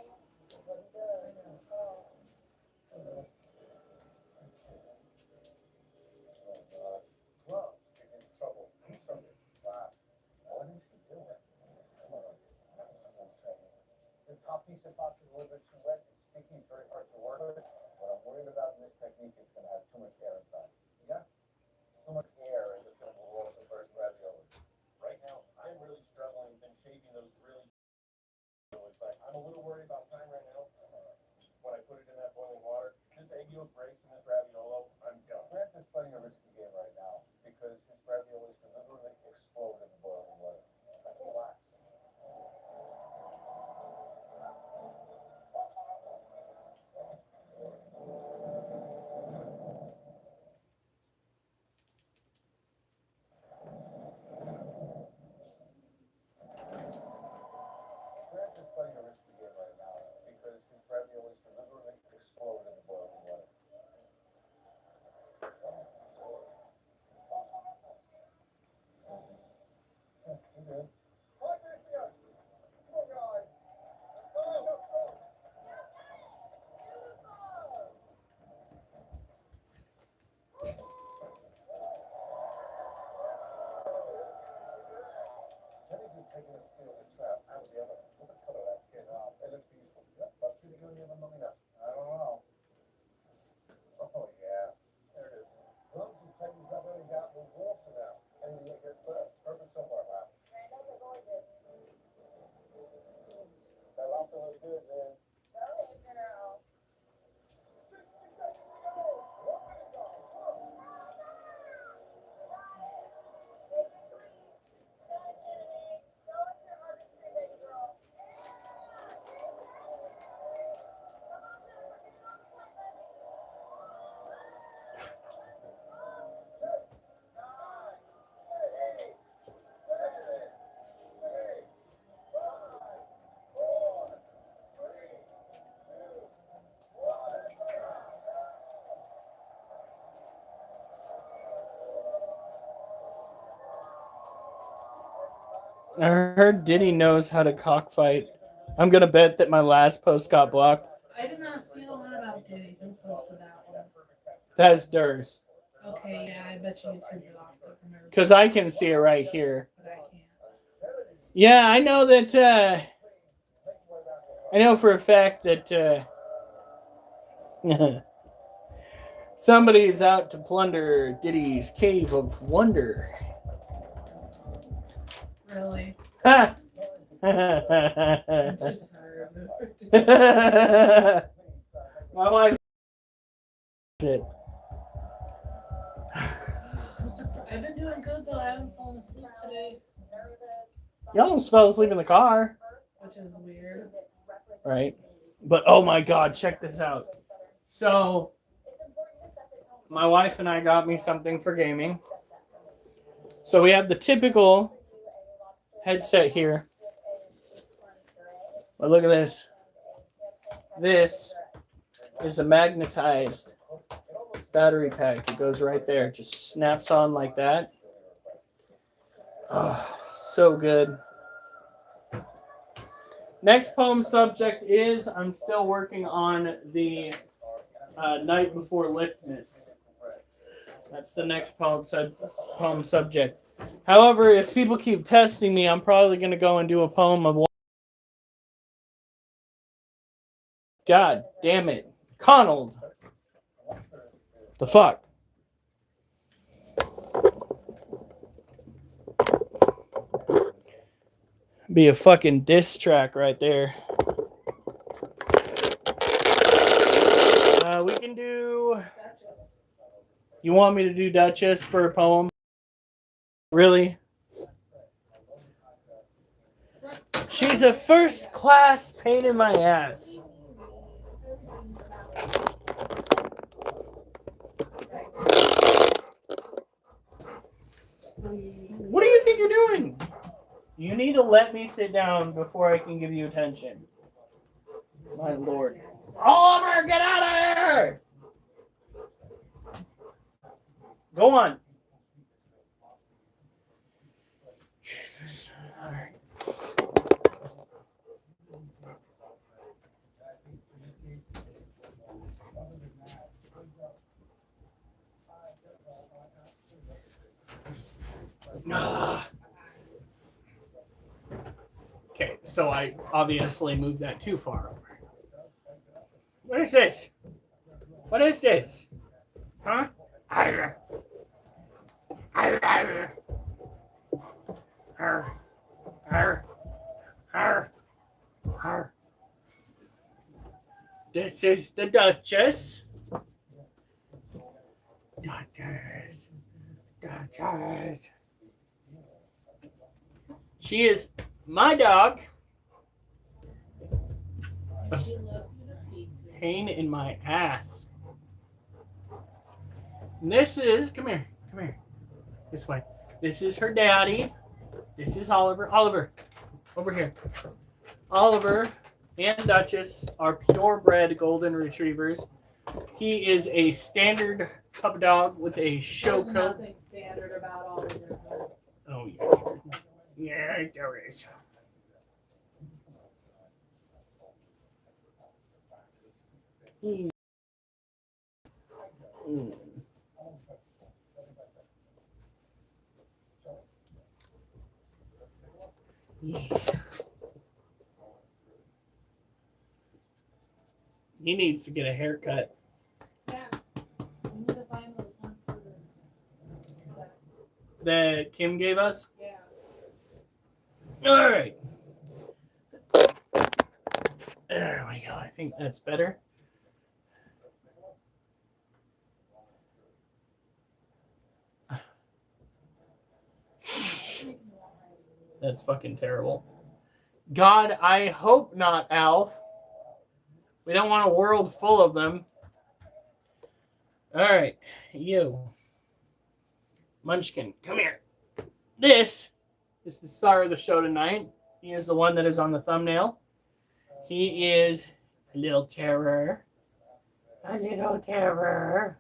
The top piece of box is a little bit too wet, it's sticky, it's very hard to work with. What I'm worried about in this technique is gonna have too much air inside. Yeah? Too much air in the film will also burst ravioli. Right now, I'm really struggling, been shaving those really. It's like, I'm a little worried about time right now. When I put it in that boiling water, this egg yolk breaks in this raviolo, I'm done. Grant is playing a risky game right now because his raviolis can literally explode in the boiling water. Relax. Grant is playing a risky game right now because his raviolis can literally explode in the boiling water. Okay. Fight this here. Come on, guys. Guys, up front. Penny's just taking a steel and trap out of the oven. Look at the color of that skin. It looks beautiful. Yep, but do they go in the oven long enough? I don't know. Oh, yeah. There it is. Once he's taking his raviolis out with water now, and you get it first. Perfect so far, man. That last one was good, man. 60 seconds to go. 1 minute, guys. Come on. I heard Diddy knows how to cockfight. I'm gonna bet that my last post got blocked. I did not see the one about Diddy. Who posted that one? That's Durs. Okay, yeah, I bet you YouTube blocked it from everybody. Because I can see it right here. But I can't. Yeah, I know that. I know for a fact that somebody is out to plunder Diddy's Cave of Wonder. Really? Ha! I'm so tired. My wife. Shit. I'm surprised. I've been doing good though. I haven't fallen asleep today, You almost fell asleep in the car. which is weird. Right? But oh my god, check this out. So, my wife and I got me something for gaming. So we have the typical headset here. But look at this. This is a magnetized battery pack. It goes right there. It just snaps on like that. Oh, so good. Next poem subject is I'm still working on the Night Before Liftness. That's the next poem subject. However, if people keep testing me, I'm probably going to go and do a poem of. God damn it. Conald. The fuck? Be a fucking diss track right there. We can do. You want me to do Duchess for a poem? Really? She's a first class pain in my ass. What do you think you're doing? You need to let me sit down before I can give you attention. My lord. Oliver, get out of here! Go on. Jesus. All right. Okay, so I obviously moved that too far over. What is this? What is this? Huh? This is the Duchess. Duchess. She is my dog. Pain in my ass. And this is, come here, this way. This is her daddy. This is Oliver. Oliver, over here. Oliver and Duchess are purebred golden retrievers. He is a standard pup dog with a show coat. There's nothing standard about Oliver. Oh, yeah. Yeah, there is. Yeah. He needs to get a haircut. Yeah. We need to find those ones for the- That Kim gave us? Yeah. All right. There we go. I think that's better. That's fucking terrible. God, I hope not, Alf. We don't want a world full of them. All right, you. Munchkin, come here. This is the star of the show tonight. He is the one that is on the thumbnail. He is a little terror. A little terror.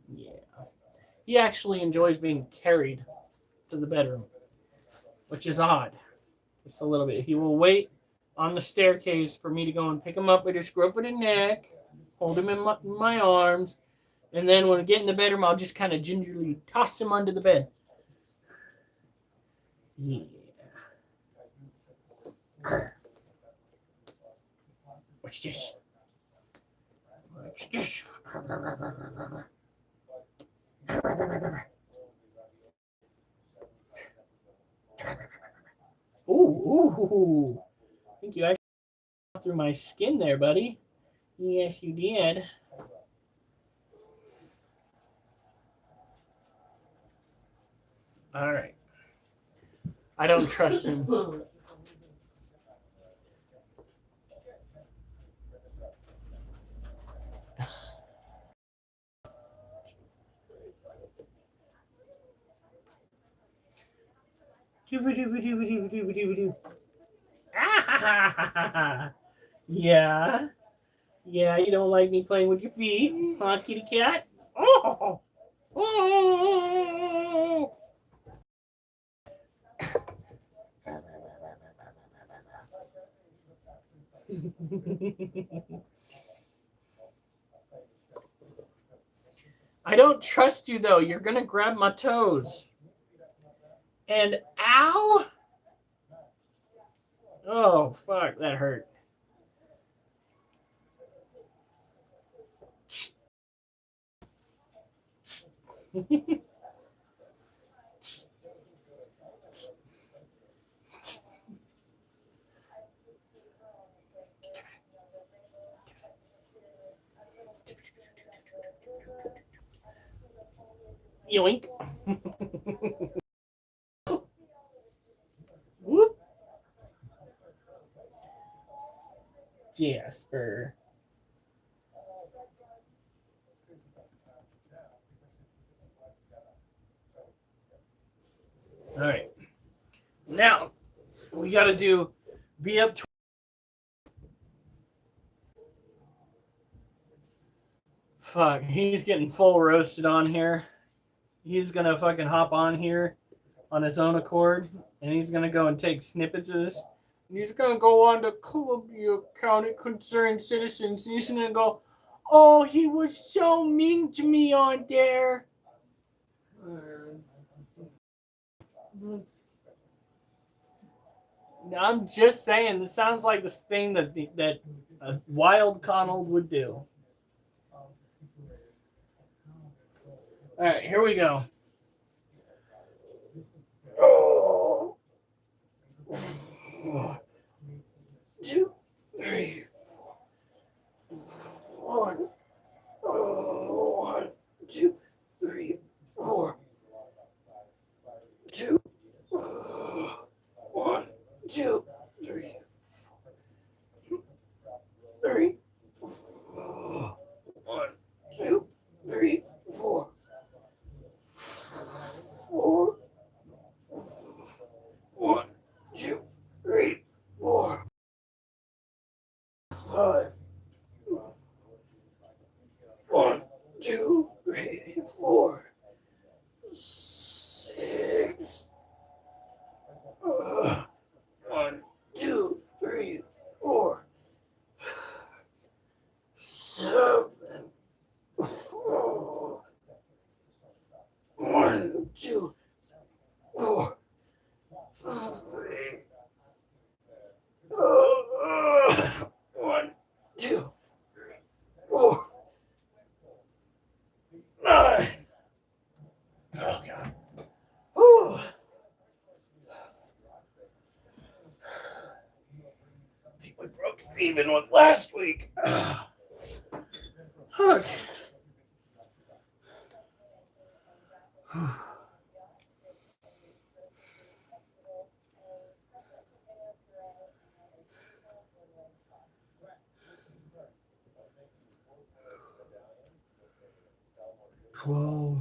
Yeah. He actually enjoys being carried to the bedroom, which is odd. Just a little bit. He will wait on the staircase for me to go and pick him up with his scruff of the neck, hold him in my arms, and then when I get in the bedroom, I'll just kind of gingerly toss him under the bed. Yeah. What's this? What's this? Ooh. I think you actually got through my skin there, buddy. Yes, you did. All right. I don't trust him. Yeah. Yeah, you don't like me playing with your feet, huh, kitty cat? Oh. Oh. I don't trust you though. You're gonna grab my toes. And ow! Oh fuck, that hurt. Yoink. Whoop. Jasper. All right. Now we got to do V up. Fuck, he's getting full roasted on here. He's gonna fucking hop on here on his own accord, and he's gonna go and take snippets of this. And he's gonna go on to Columbia County Concerned Citizens, and he's gonna go, "Oh, he was so mean to me on there." I'm just saying, this sounds like this thing that a wild Connell would do. All right, here we go. Oh. 2, 3, 4. 1. Oh, 1, 2, 3, 4. 2. 1, 2, 3. 3. 1, 2, 3, 4. 4. 1, 2, 3, 4. 5. 1, 2, 3, 4. 6. 1, 2, 3, 4. 7. 1, 2, 4. 3. 1, 2, 3, 4. 9. Oh god. Whew. I think we broke even with last week. Okay. 12.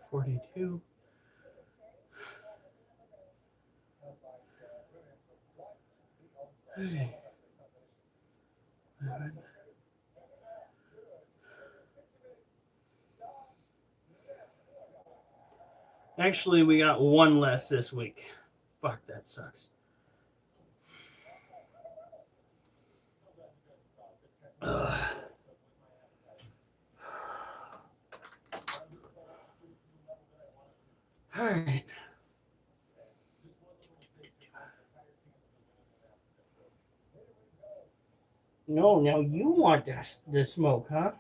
42. 11. Actually, we got one less this week. Fuck, that sucks. Ugh. All right. No, now you want the smoke, huh?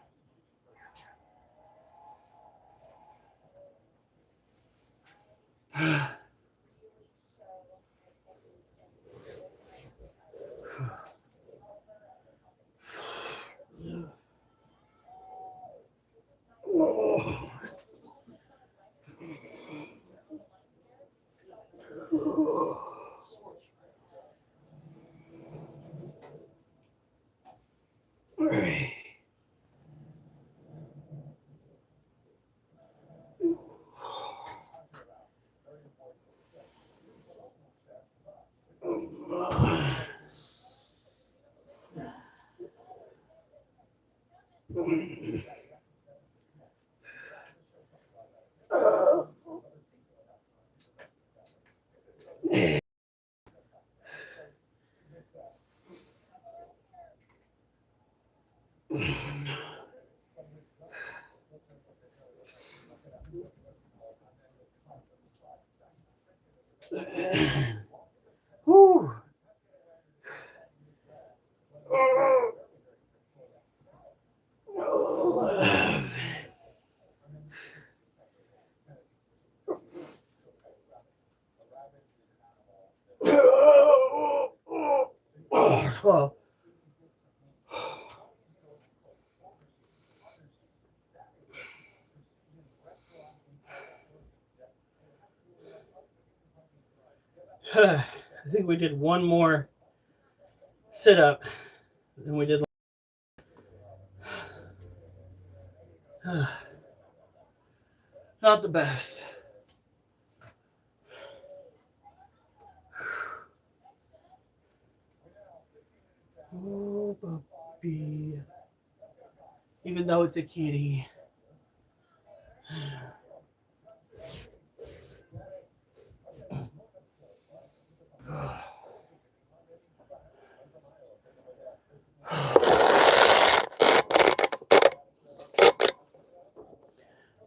Whew. Well, I think we did one more sit up than we did. Not the best. Oh, puppy. Even though it's a kitty.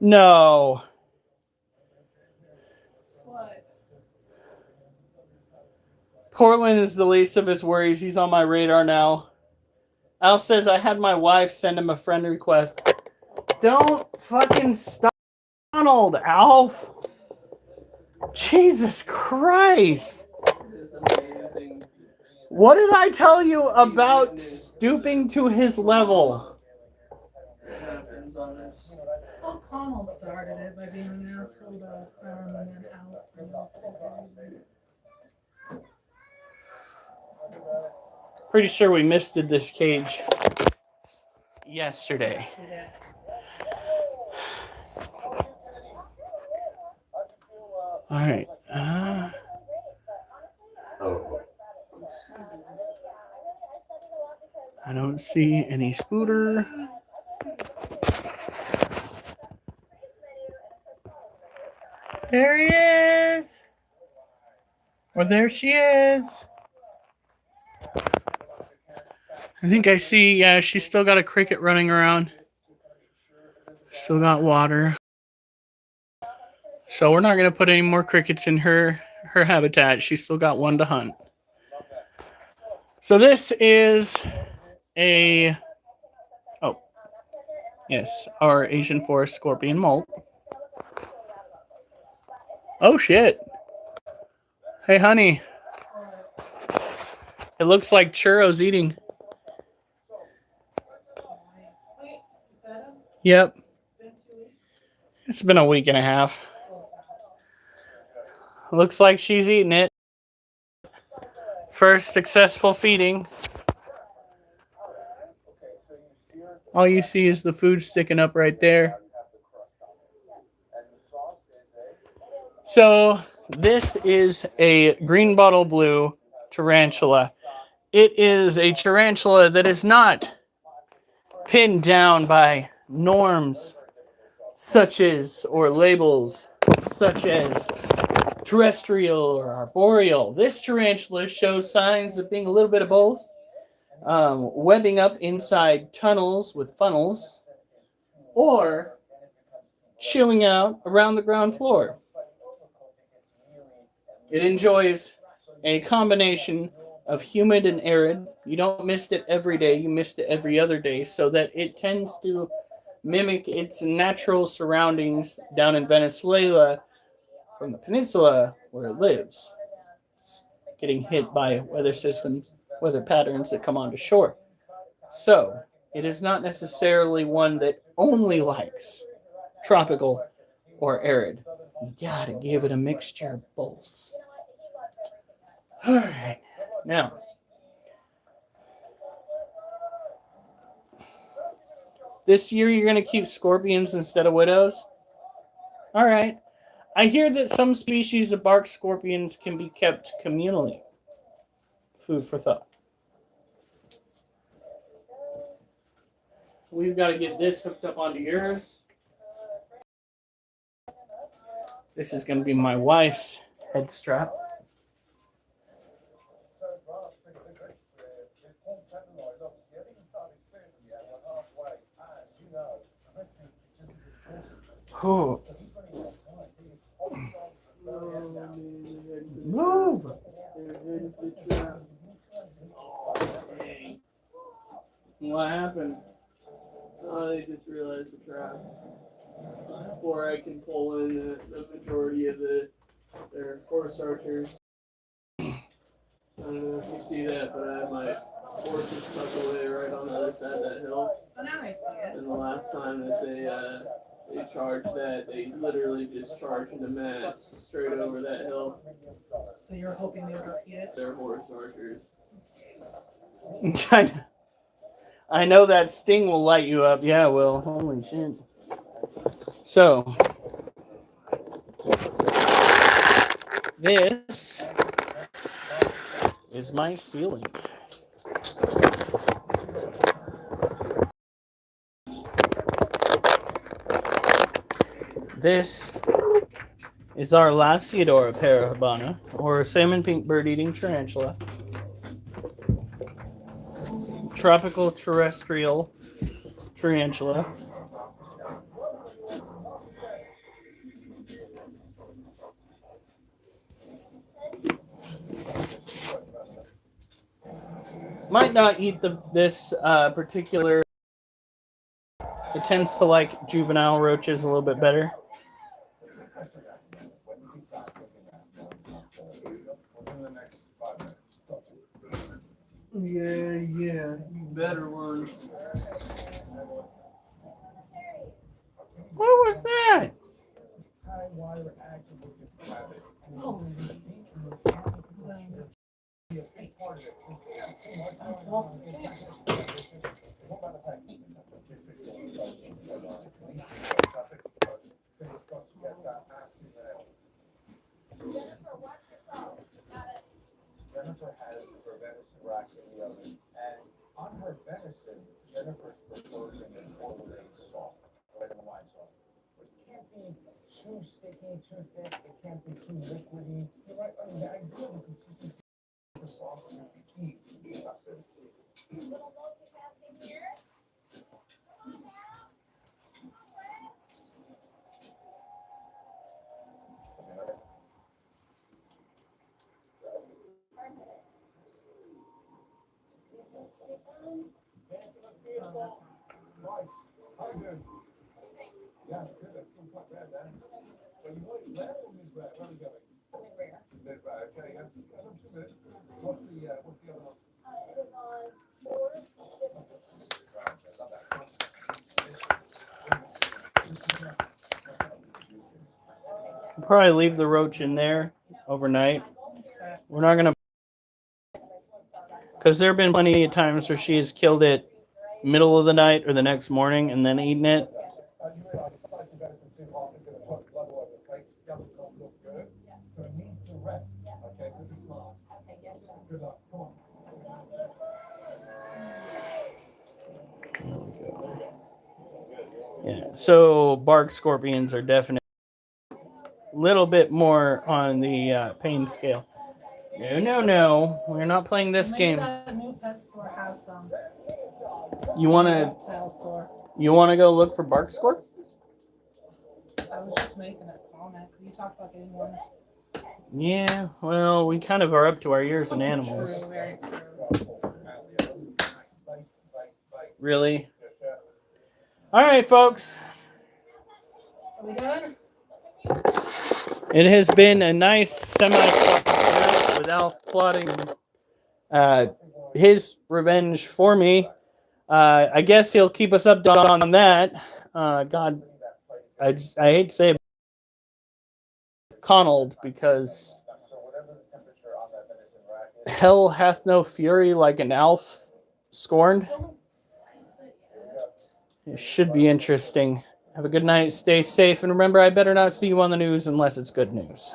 No. What? Portland is the least of his worries. He's on my radar now. Al says I had my wife send him a friend request. Don't fucking stop, Donald, Alf. Jesus Christ. It is amazing. What did I tell you about stooping to his level? What happens on this? Well, Donald started it by being an asshole to Arm and then out for no reason. Pretty sure we misted this cage yesterday. Yeah. All right. I don't see any Spooter. There he is. Or there she is. I think I see, yeah, she's still got a cricket running around. Still got water. So we're not going to put any more crickets in her habitat. She's still got one to hunt. So this is our Asian forest scorpion molt. Oh shit. Hey honey. It looks like Churro's eating. Wait, you fed him? Yep. It's been 2 weeks. It's been a week and a half. Looks like she's eating it. First successful feeding. All you see is the food sticking up right there. So this is a green bottle blue tarantula. It is a tarantula that is not pinned down by norms such as, or labels such as terrestrial or arboreal. This tarantula shows signs of being a little bit of both. Webbing up inside tunnels with funnels, or chilling out around the ground floor. It enjoys a combination of humid and arid. You don't mist it every day, you mist it every other day, so that it tends to mimic its natural surroundings down in Venezuela from the peninsula where it lives, getting hit by weather patterns that come onto shore. So it is not necessarily one that only likes tropical or arid. You gotta give it a mixture of both. All right, now this year you're gonna keep scorpions instead of widows. All right. I hear that some species of bark scorpions can be kept communally. Food for thought. we've got to get this hooked up onto yours. This is going to be my wife's head strap. So, Grant, think of this. This Paul Tendenoid, look, he hasn't even started serving yet. We're halfway. And, you know, I don't think it just as important. Oh. So he's running out of time. He is holding on to the very end now. Move! What happened? Oh, they just realized the trap. Before I can pull in the majority of their horse archers. I don't know if you see that, but I have my horses tucked away right on the other side of that hill. Oh, now I see it. And the last time that they charged that, they literally just charged into mass straight over that hill. So you're hoping they would repeat it? Their horse archers. I know that sting will light you up. Yeah, well, holy shit. So, this is my ceiling. This is our Lasiodora parahabana, or salmon pink bird-eating tarantula. Tropical terrestrial tarantula. Might not eat this particular. It tends to like juvenile roaches a little bit better. Yeah, you better one. What was that? Jennifer has her venison rack in the oven, and on her venison, Jennifer's proposing an overlay sauce, like a wine sauce, which can't be too sticky, too thick, it can't be too liquidy. You're right, I mean, the idea of the consistency of the sauce is key. That's it. Nice. How you doing? Yeah, good. That's still quite rare then. Well, you want it rare or mid-rare? Where are we going? Mid-rare. Mid-rare, okay. Yes. 2 minutes. What's the other one? It is on 4. I'll probably leave the roach in there overnight. We're not gonna, because there have been plenty of times where she has killed it middle of the night or the next morning and then eaten it. You realize slicing venison too hot is going to put blood all over the plate. It doesn't look good. So it needs to rest. Okay, so be smart. Good luck. Come on. Yeah. So bark scorpions are definitely a little bit more on the pain scale. No. We're not playing this Maybe game. that new pet store has some. You wanna Reptile store. go look for bark scorpions? I was just making a comment because you talked about getting one. Yeah. Well, we kind of are up to our ears in animals. True, very true. Really? All right, folks. Are we done? It has been a nice semi with Alf plotting his revenge for me. I guess he'll keep us updated on that. God, I hate to say it, Connell, because hell hath no fury like an Alf scorned. It should be interesting. Have a good night. Stay safe. And remember, I better not see you on the news unless it's good news.